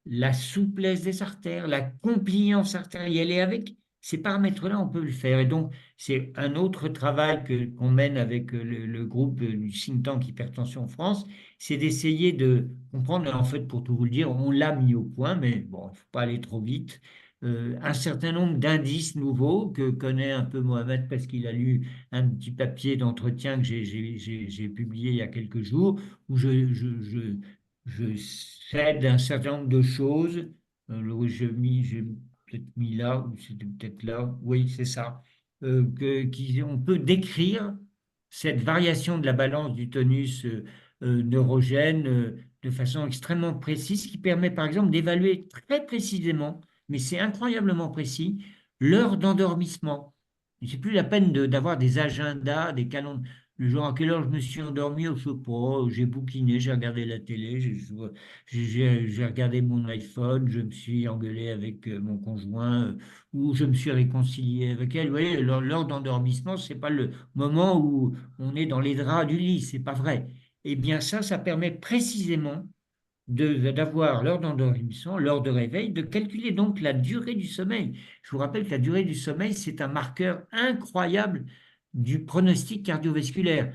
la souplesse des artères, la compliance artérielle. Et avec ces paramètres-là, on peut le faire. Et donc, c'est un autre travail qu'on mène avec le groupe du think tank Hypertension France, c'est d'essayer de comprendre, et en fait, pour tout vous le dire, on l'a mis au point, mais bon, il ne faut pas aller trop vite, un certain nombre d'indices nouveaux que connaît un peu Mohamed parce qu'il a lu un petit papier d'entretien que j'ai publié il y a quelques jours, où je cède un certain nombre de choses. J'ai peut-être mis là, ou c'était peut-être là, oui, c'est ça, on peut décrire cette variation de la balance du tonus neurogène de façon extrêmement précise, qui permet par exemple d'évaluer très précisément, mais c'est incroyablement précis, l'heure d'endormissement. C'est plus la peine d'avoir des agendas, des calendriers. Le jour à quelle heure je me suis endormi, je sais pas, j'ai bouquiné, j'ai regardé la télé, j'ai regardé mon iPhone, je me suis engueulé avec mon conjoint ou je me suis réconcilié avec elle. Vous voyez, l'heure d'endormissement, c'est pas le moment où on est dans les draps du lit, c'est pas vrai. Eh bien, ça permet précisément d'avoir l'heure d'endormissement, l'heure de réveil, de calculer donc la durée du sommeil. Je vous rappelle que la durée du sommeil, c'est un marqueur incroyable du pronostic cardiovasculaire.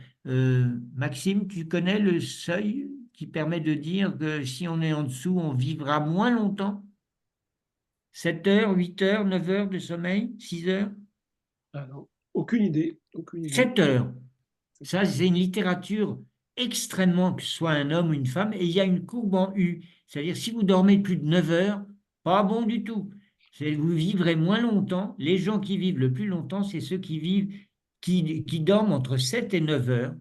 Maxime, tu connais le seuil qui permet de dire que si on est en dessous, on vivra moins longtemps? 7 heures, 8 heures, 9 heures de sommeil, 6 heures? Ah non, aucune idée, aucune idée. 7 heures. Ça, c'est une littérature extrêmement, que ce soit un homme ou une femme, et il y a une courbe en U. C'est-à-dire, si vous dormez plus de 9 heures, pas bon du tout. Vous vivrez moins longtemps. Les gens qui vivent le plus longtemps, c'est ceux qui vivent, qui dorment entre 7 et 9 heures,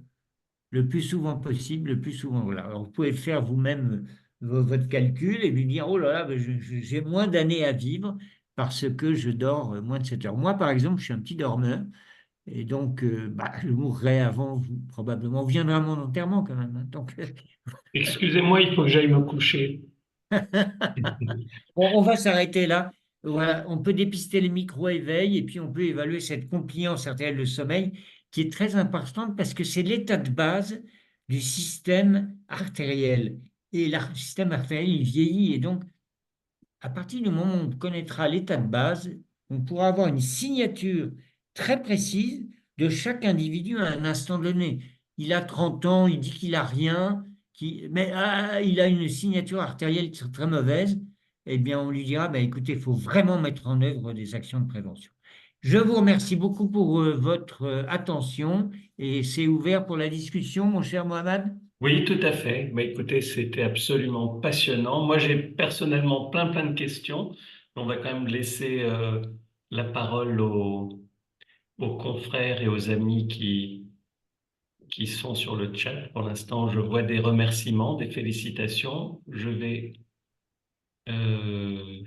le plus souvent possible, le plus souvent. Voilà. Alors, vous pouvez faire vous-même votre calcul et lui dire, oh là là, ben, j'ai moins d'années à vivre parce que je dors moins de 7 heures. Moi, par exemple, je suis un petit dormeur. Et donc, bah, je mourrai avant vous, probablement. Vous viendrez à mon enterrement quand même, hein. Donc, Excusez-moi, il faut que j'aille me coucher. on va s'arrêter là. Voilà, on peut dépister les micro-éveils et puis on peut évaluer cette compliance artérielle de sommeil qui est très importante parce que c'est l'état de base du système artériel. Et le système artériel, il vieillit et donc à partir du moment où on connaîtra l'état de base, on pourra avoir une signature très précise de chaque individu à un instant donné. Il a 30 ans, il dit qu'il n'a rien, mais il a une signature artérielle très mauvaise. Eh bien, on lui dira, bah, écoutez, il faut vraiment mettre en œuvre des actions de prévention. Je vous remercie beaucoup pour votre attention et c'est ouvert pour la discussion, mon cher Mohamed. Oui, tout à fait. Mais écoutez, c'était absolument passionnant. Moi, j'ai personnellement plein de questions. On va quand même laisser la parole aux confrères et aux amis qui sont sur le chat. Pour l'instant, je vois des remerciements, des félicitations. Je vais... euh,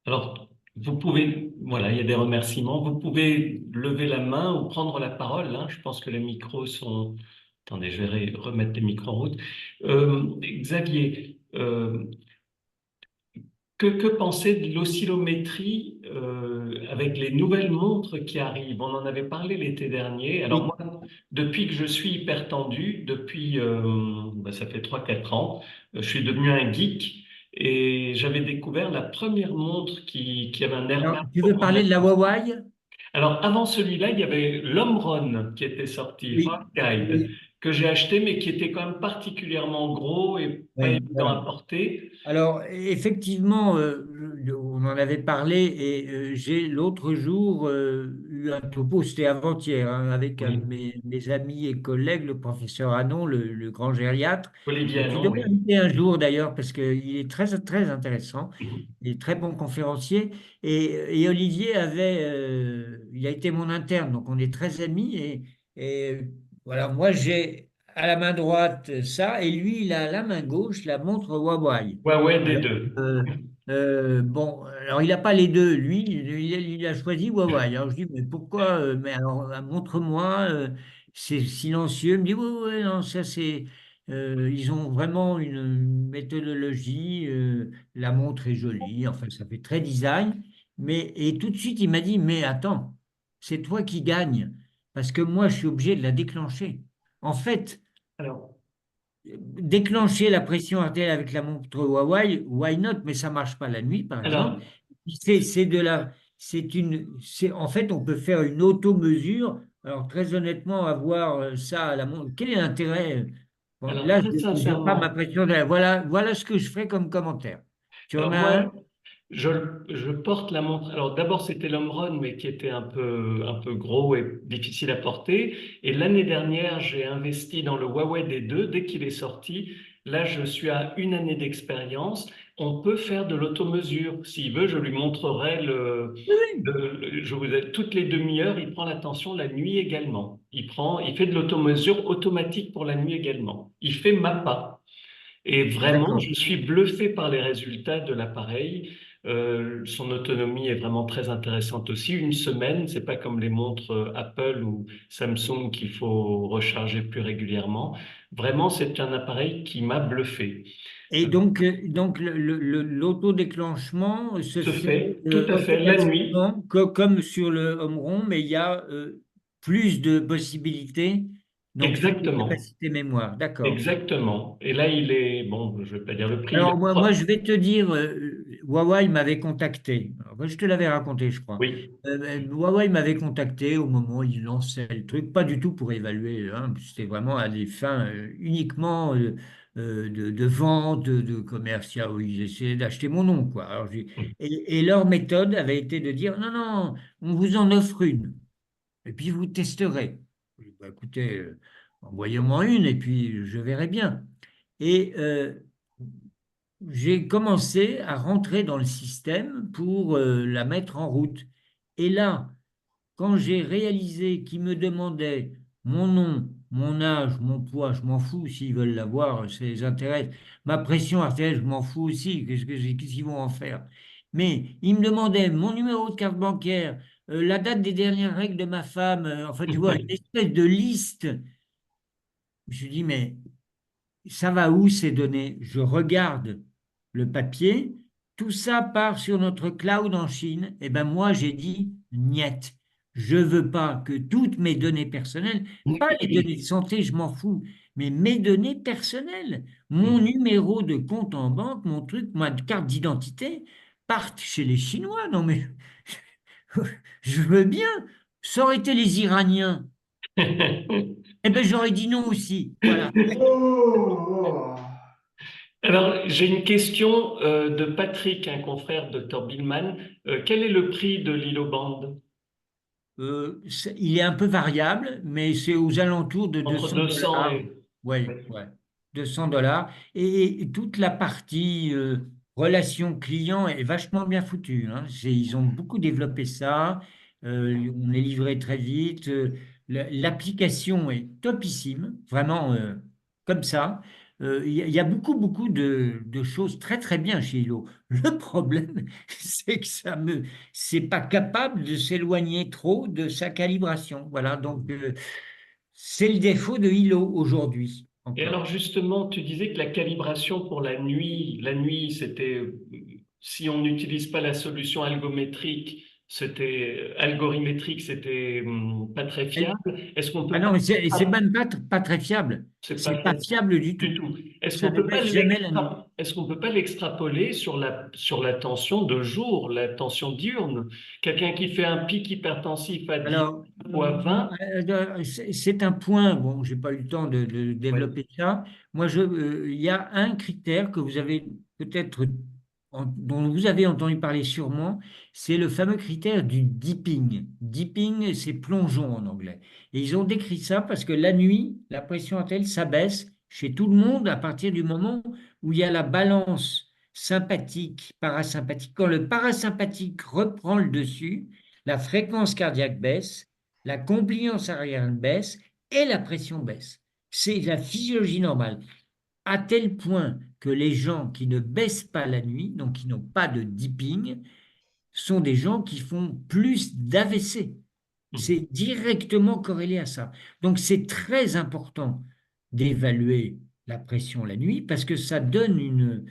Alors, vous pouvez... Voilà, il y a des remerciements. Vous pouvez lever la main ou prendre la parole, hein. Je pense que les micros sont... Attendez, je vais remettre les micros en route. Xavier, que penser de l'oscillométrie avec les nouvelles montres qui arrivent? On en avait parlé l'été dernier. Alors Oui. moi, depuis que je suis hypertendu, depuis, ça fait 3 4 ans, je suis devenu un geek et j'avais découvert la première montre qui avait un Alors, Airmax tu au veux point de parler de la la... Huawei? Alors avant celui-là, il y avait l'Omron qui était sorti, Rock Oui. Guide, Oui. que j'ai acheté mais qui était quand même particulièrement gros et pas Oui, évident à voilà. porter. Alors, effectivement, on en avait parlé et j'ai l'autre jour eu un topo, c'était avant-hier, hein, avec un de Oui. mes amis et collègues, le professeur Anon, le grand gériatre, Olivier que tu Hanon, devrais oui. inviter un jour d'ailleurs, parce qu'il est très intéressant, il est très bon conférencier. Et Olivier il a été mon interne, donc on est très amis. Et voilà, moi j'ai à la main droite ça, et lui, il a à la main gauche la montre Huawei. Ouais, des Alors, deux. bon, alors il n'a pas les deux, lui, il a choisi Huawei. Alors je dis, mais pourquoi? Mais alors, montre-moi, c'est silencieux. Il me dit, oui, oui, non, ça c'est. Ils ont vraiment une méthodologie, la montre est jolie, enfin, ça fait très design. Et tout de suite, il m'a dit, mais attends, c'est toi qui gagne, parce que moi, je suis obligé de la déclencher. En fait, Alors, déclencher la pression artérielle avec la montre Huawei, why not? Mais ça marche pas la nuit, par exemple. alors, C'est de la. en fait, on peut faire une auto-mesure. Alors, très honnêtement, avoir ça à la montre, quel est l'intérêt? Bon, Alors, là, très je n'ai pas ma sincèrement, pression. Voilà ce que je ferai comme commentaire. Tu en alors as un? moi, je, je porte la montre. Alors d'abord, c'était l'Omron, mais qui était un peu gros et difficile à porter. Et l'année dernière, j'ai investi dans le Huawei D2 dès qu'il est sorti. Là, je suis à une année d'expérience. On peut faire de l'automesure. S'il veut, je lui montrerai Oui. toutes les demi-heures, il prend la tension la nuit également. Il fait de l'automesure automatique pour la nuit également. Il fait MAPA. Et vraiment, D'accord. je suis bluffé par les résultats de l'appareil. Son autonomie est vraiment très intéressante aussi. Une semaine, c'est pas comme les montres Apple ou Samsung qu'il faut recharger plus régulièrement. Vraiment, c'est un appareil qui m'a bluffé. Et donc l'autodéclenchement se Se fait fait tout à fait la nuit. automatiquement, comme sur le Homeron, mais il y a plus de possibilités, donc plus de Exactement. capacité mémoire. D'accord. Exactement. Et là, il est, bon, je vais pas dire le prix, il Alors, est moi, je vais te dire, Huawei m'avait contacté. Alors, je te l'avais raconté, je crois. oui. Huawei m'avait contacté au moment où il lançait le truc, pas du tout pour évaluer, hein, c'était vraiment à des fins uniquement de vente, de commercial, où ils essayaient d'acheter mon nom, quoi. Alors, et leur méthode avait été de dire, non, non, on vous en offre une, et puis vous testerez. Je dis, bah, écoutez, envoyez-moi une, et puis je verrai bien. Et j'ai commencé à rentrer dans le système pour la mettre en route. Et là, quand j'ai réalisé qu'ils me demandaient mon nom, mon âge, mon poids, je m'en fous s'ils veulent l'avoir, ça les intéresse. Ma pression artérielle, je m'en fous aussi, qu'est-ce qu'ils vont en faire? Mais ils me demandaient mon numéro de carte bancaire, la date des dernières règles de ma femme, enfin tu vois, une espèce de liste. Je dis, mais ça va où ces données? Je regarde le papier, tout ça part sur notre cloud en Chine. Et ben moi, j'ai dit, niet. Je veux pas que toutes mes données personnelles, pas les données de santé, je m'en fous, mais mes données personnelles, mon numéro de compte en banque, mon truc, ma carte d'identité, partent chez les Chinois. Non mais je veux bien. Ça aurait été les Iraniens. Eh ben j'aurais dit non aussi. Voilà. Alors, j'ai une question de Patrick, un confrère, Dr Billman. Quel est le prix de l'Iloband? Il est un peu variable, mais c'est aux alentours de Entre 200 200 dollars. et... Oui, ouais, 200 dollars. Et toute la partie relation client est vachement bien foutue, hein. Ils ont beaucoup développé ça. On est livré très vite. L'application est topissime, vraiment comme ça. Il y a beaucoup de choses très, très bien chez Ilo. Le problème, c'est que c'est pas capable de s'éloigner trop de sa calibration. Voilà, donc c'est le défaut de Hilo aujourd'hui Et alors encore. justement, tu disais que la calibration pour la nuit, c'était, si on n'utilise pas la solution algorithmétrique, c'était pas très Elle- fiable. Est-ce qu'on Ah peut non, pas, mais c'est même pas très fiable. c'est pas C'est pas fiable fiable du du tout. tout. Est-ce Ça qu'on ne peut pas baisse jamais la nuit. est-ce qu'on peut pas l'extrapoler sur la tension de jour, la tension diurne? Quelqu'un qui fait un pic hypertensif à 10 Alors, ou à 20, c'est un point, bon, j'ai pas eu le temps de ouais. développer ça. Moi, il y a un critère que vous avez peut-être, dont vous avez entendu parler sûrement, c'est le fameux critère du dipping. Dipping, c'est plongeon en anglais. Et ils ont décrit ça parce que la nuit, la pression artérielle s'abaisse chez tout le monde à partir du moment où il y a la balance sympathique, parasympathique. Quand le parasympathique reprend le dessus, la fréquence cardiaque baisse, la compliance arrière baisse et la pression baisse. C'est la physiologie normale, à tel point que les gens qui ne baissent pas la nuit, donc qui n'ont pas de dipping, sont des gens qui font plus d'AVC. C'est directement corrélé à ça. Donc c'est très important d'évaluer la pression la nuit parce que ça donne une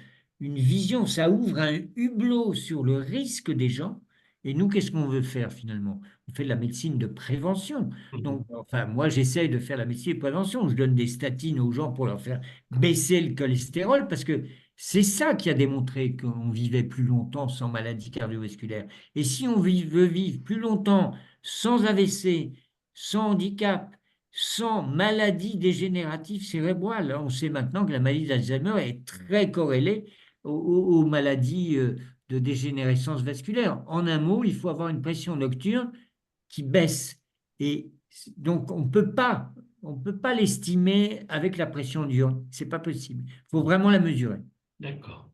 vision, ça ouvre un hublot sur le risque des gens. Et nous, qu'est-ce qu'on veut faire finalement? On fait de la médecine de prévention. Donc, enfin, moi, j'essaye de faire la médecine de prévention. Je donne des statines aux gens pour leur faire baisser le cholestérol parce que C'est ça qui a démontré qu'on vivait plus longtemps sans maladie cardiovasculaire. Et si on veut vivre plus longtemps sans AVC, sans handicap, sans maladie dégénérative cérébrale, on sait maintenant que la maladie d'Alzheimer est très corrélée aux maladies de dégénérescence vasculaire. En un mot, il faut avoir une pression nocturne qui baisse. Et donc, on peut pas l'estimer avec la pression diurne. C'est pas possible. Il faut vraiment la mesurer. D'accord.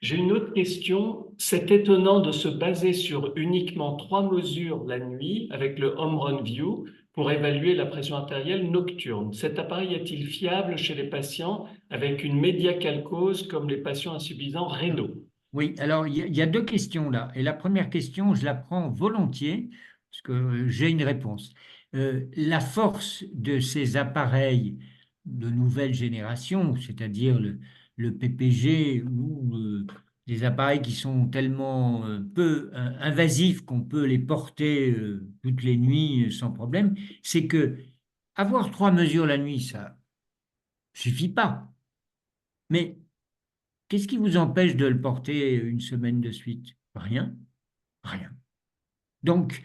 J'ai une autre question. C'est étonnant de se baser sur uniquement 3 mesures la nuit avec le Home Run View pour évaluer la pression artérielle nocturne. Cet appareil est-il fiable chez les patients avec une médiacalcose comme les patients insuffisants rénaux? Oui, alors il y a deux questions là. Et la première question, je la prends volontiers, parce que j'ai une réponse. La force de ces appareils de nouvelle génération, c'est-à-dire le PPG ou des appareils qui sont tellement peu invasifs qu'on peut les porter toutes les nuits sans problème, c'est que avoir 3 mesures la nuit, ça suffit pas. Mais qu'est-ce qui vous empêche de le porter une semaine de suite? Rien, rien. Donc,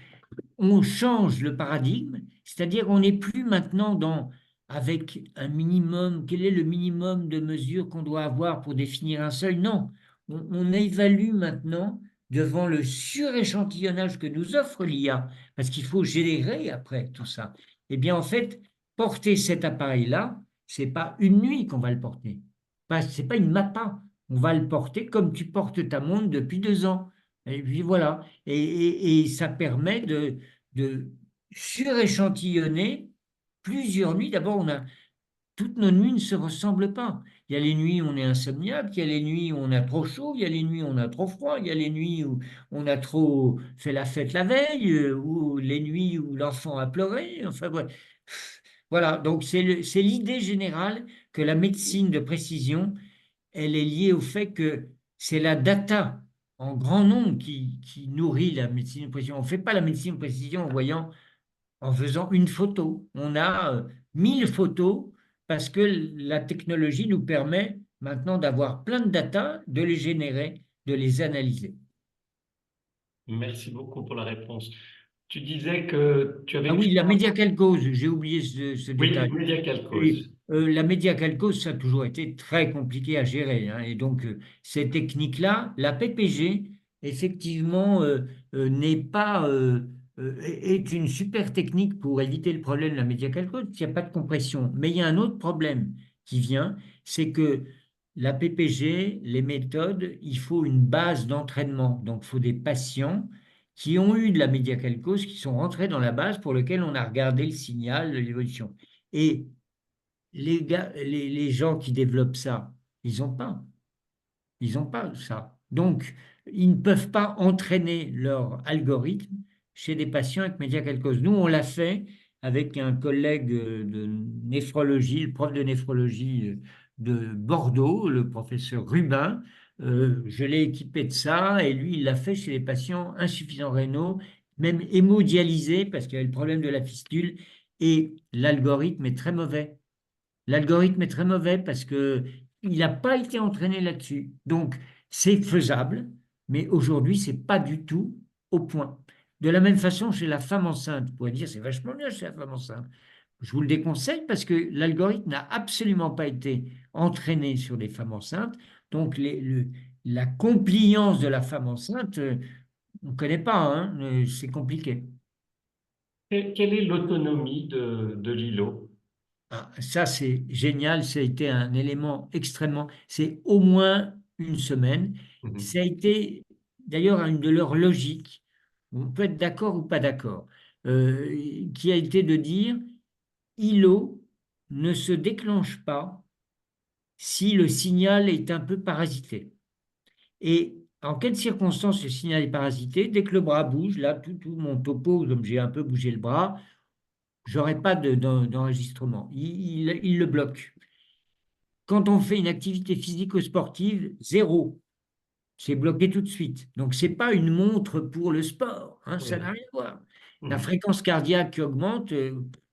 on change le paradigme, c'est-à-dire on n'est plus maintenant avec un minimum, quel est le minimum de mesures qu'on doit avoir pour définir un seuil? Non, on évalue maintenant devant le suréchantillonnage que nous offre l'IA, parce qu'il faut générer après tout ça. Eh bien, en fait, porter cet appareil-là, c'est pas une nuit qu'on va le porter. C'est pas une MAPA. On va le porter comme tu portes ta montre depuis 2 ans. Et puis voilà. Et ça permet de suréchantillonner plusieurs nuits. D'abord, toutes nos nuits ne se ressemblent pas. Il y a les nuits où on est insomniaque, il y a les nuits où on a trop chaud, il y a les nuits où on a trop froid, il y a les nuits où on a trop fait la fête la veille, ou les nuits où l'enfant a pleuré. Enfin, voilà. Donc, c'est l'idée générale que la médecine de précision, elle est liée au fait que c'est la data en grand nombre qui nourrit la médecine de précision. On ne fait pas la médecine de précision en faisant une photo. On a 1 000 photos parce que la technologie nous permet maintenant d'avoir plein de data, de les générer, de les analyser. Merci beaucoup pour la réponse. Tu disais que tu avais Ah oui, créé... la médiacalcose, j'ai oublié ce Oui, détail. Et, médiacalcose. la médiacalcose, ça a toujours été très compliqué à gérer, hein. Et donc, ces techniques-là, la PPG, effectivement, n'est pas, est une super technique pour éviter le problème de la médiacalcose, il n'y a pas de compression. Mais il y a un autre problème qui vient, c'est que la PPG, les méthodes, il faut une base d'entraînement. Donc, il faut des patients qui ont eu de la médiacalcose, qui sont rentrés dans la base pour lequel on a regardé le signal, l'évolution. Et les gens qui développent ça, ils n'ont pas. Ils n'ont pas ça. Donc, ils ne peuvent pas entraîner leur algorithme chez des patients avec médiacalcose. Nous, on l'a fait avec un collègue de néphrologie, le prof de néphrologie de Bordeaux, le professeur Rubin. Je l'ai équipé de ça et lui, il l'a fait chez les patients insuffisants rénaux, même hémodialysés parce qu'il y avait le problème de la fistule et l'algorithme est très mauvais. L'algorithme est très mauvais parce que il n'a pas été entraîné là-dessus. Donc, c'est faisable, mais aujourd'hui, c'est pas du tout au point. De la même façon, chez la femme enceinte, vous pourrez dire, c'est vachement bien chez la femme enceinte. Je vous le déconseille parce que l'algorithme n'a absolument pas été entraîné sur les femmes enceintes. Donc, la compliance de la femme enceinte, on ne connaît pas, hein, c'est compliqué. Quelle est l'autonomie de l'îlot? Ah, ça, c'est génial. Ça a été un élément extrêmement. C'est au moins une semaine. Mhm. Ça a été d'ailleurs une de leurs logiques. On peut être d'accord ou pas d'accord. Qui a été de dire ILO ne se déclenche pas si le signal est un peu parasité. Et en quelles circonstances le signal est parasité? Dès que le bras bouge, là, tout mon topo, comme j'ai un peu bougé le bras, j'aurai pas d'enregistrement. Il le bloque. Quand on fait une activité physico-sportive, zéro. C'est bloqué tout de suite. Donc, ce n'est pas une montre pour le sport, hein, ça n'a Oui. rien à voir. La Mhm. fréquence cardiaque qui augmente,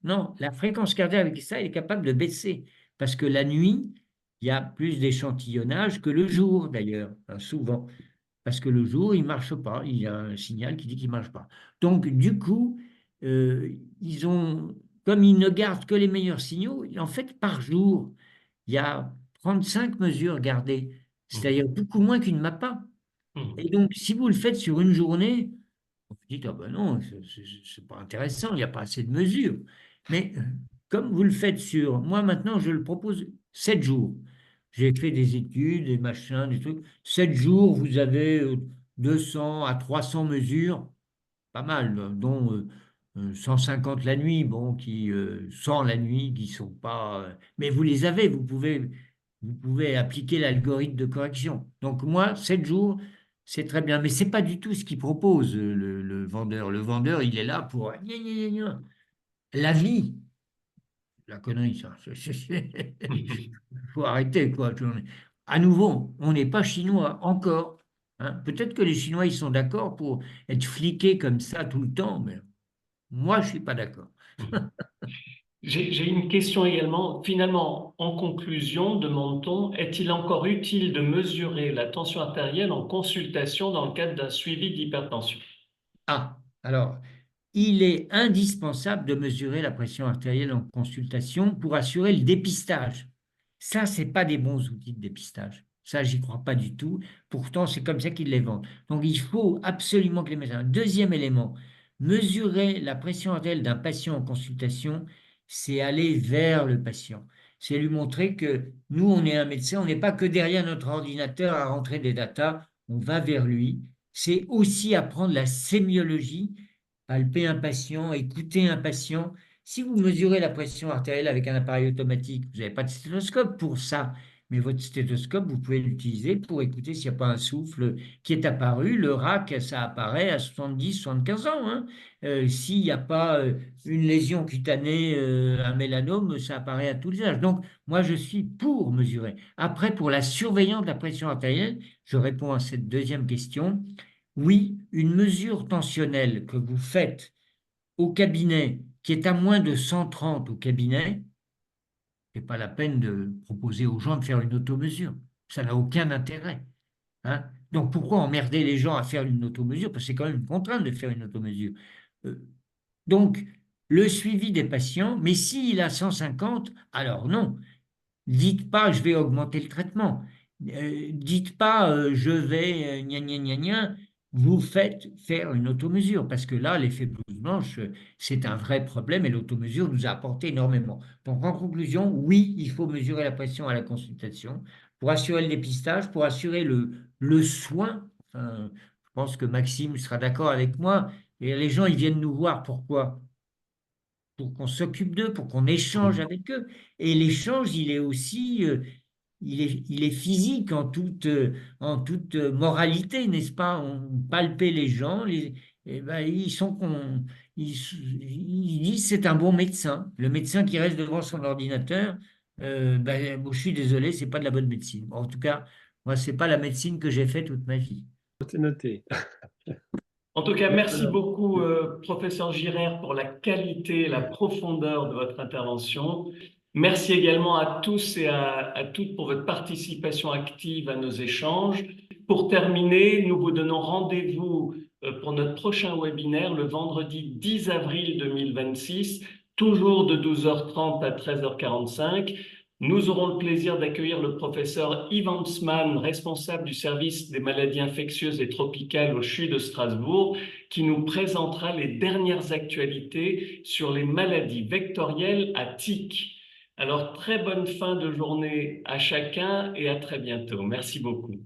non, la fréquence cardiaque avec ça, elle est capable de baisser. Parce que la nuit, il y a plus d'échantillonnage que le jour d'ailleurs, hein, souvent. Parce que le jour, il ne marche pas. Il y a un signal qui dit qu'il ne marche pas. Donc, du coup, ils ont, comme ils ne gardent que les meilleurs signaux, en fait, par jour, il y a 35 mesures gardées, Mhm. c'est-à-dire beaucoup moins qu'une MAPA. Mhm. Et donc, si vous le faites sur une journée, vous dites, ah ben non, c'est pas intéressant, il n'y a pas assez de mesures. Mais comme vous le faites sur, moi maintenant, je le propose 7 jours. J'ai fait des études, des machins, des trucs. 7 jours, vous avez 200 à 300 mesures, pas mal, dont 150 la nuit, bon, 100 la nuit, qui sont pas. Mais vous les avez, vous pouvez appliquer l'algorithme de correction. Donc moi, 7 jours, c'est très bien, mais c'est pas du tout ce qu'il propose le vendeur. Le vendeur, il est là pour gna, gna, gna, gna. La vie, la connerie, ça. Faut arrêter, quoi. À nouveau, on n'est pas chinois encore, hein. Peut-être que les Chinois, ils sont d'accord pour être fliqués comme ça tout le temps, mais moi, je suis pas d'accord. J'ai une question également. Finalement, en conclusion, demande-t-on, est-il encore utile de mesurer la tension artérielle en consultation dans le cadre d'un suivi d'hypertension? Ah, alors, il est indispensable de mesurer la pression artérielle en consultation pour assurer le dépistage. Ça, c'est pas des bons outils de dépistage. Ça, j'y crois pas du tout. Pourtant, c'est comme ça qu'ils les vendent. Donc, il faut absolument que les médecins. Deuxième élément, mesurer la pression artérielle d'un patient en consultation, c'est aller vers le patient. C'est lui montrer que nous, on est un médecin, on n'est pas que derrière notre ordinateur à rentrer des datas, on va vers lui. C'est aussi apprendre la sémiologie, palper un patient, écouter un patient. Si vous mesurez la pression artérielle avec un appareil automatique, vous n'avez pas de stéthoscope pour ça, mais votre stéthoscope, vous pouvez l'utiliser pour écouter s'il n'y a pas un souffle qui est apparu. Le RAC, ça apparaît à 70, 75 ans, hein. S'il n'y a pas une lésion cutanée, un mélanome, ça apparaît à tous les âges. Donc, moi, je suis pour mesurer. Après, pour la surveillance de la pression artérielle, je réponds à cette deuxième question. Oui, une mesure tensionnelle que vous faites au cabinet, qui est à moins de 130 au cabinet, ce n'est pas la peine de proposer aux gens de faire une automesure. Ça n'a aucun intérêt, hein. Donc pourquoi emmerder les gens à faire une automesure? Parce que c'est quand même une contrainte de faire une automesure. Euh, donc, le suivi des patients, mais s'il a 150, alors non. Dites pas je vais augmenter le traitement. Dites pas je vais gna gna gna gna. Vous faites faire une automesure parce que là, l'effet blouse blanche, c'est un vrai problème et l'automesure nous a apporté énormément. Donc, en conclusion, oui, il faut mesurer la pression à la consultation pour assurer le dépistage, pour assurer le soin. Enfin, je pense que Maxime sera d'accord avec moi. Et les gens, ils viennent nous voir. Pourquoi? Pour qu'on s'occupe d'eux, pour qu'on échange Mhm. avec eux. Et l'échange, il est aussi, il est physique en toute moralité, n'est-ce pas? On palpait les gens, eh ben, ils disent c'est un bon médecin. Le médecin qui reste devant son ordinateur, ben, bon, je suis désolé, c'est pas de la bonne médecine. En tout cas, moi, c'est pas la médecine que j'ai faite toute ma vie. C'est noté. En tout cas, merci Voilà. beaucoup, professeur Girard, pour la qualité et la profondeur de votre intervention. Merci également à tous et à toutes pour votre participation active à nos échanges. Pour terminer, nous vous donnons rendez-vous pour notre prochain webinaire le vendredi 10 avril 2026, toujours de 12h30 à 13h45. Nous aurons le plaisir d'accueillir le professeur Yves Hansmann, responsable du service des maladies infectieuses et tropicales au CHU de Strasbourg, qui nous présentera les dernières actualités sur les maladies vectorielles à tiques. Alors, très bonne fin de journée à chacun et à très bientôt. Merci beaucoup.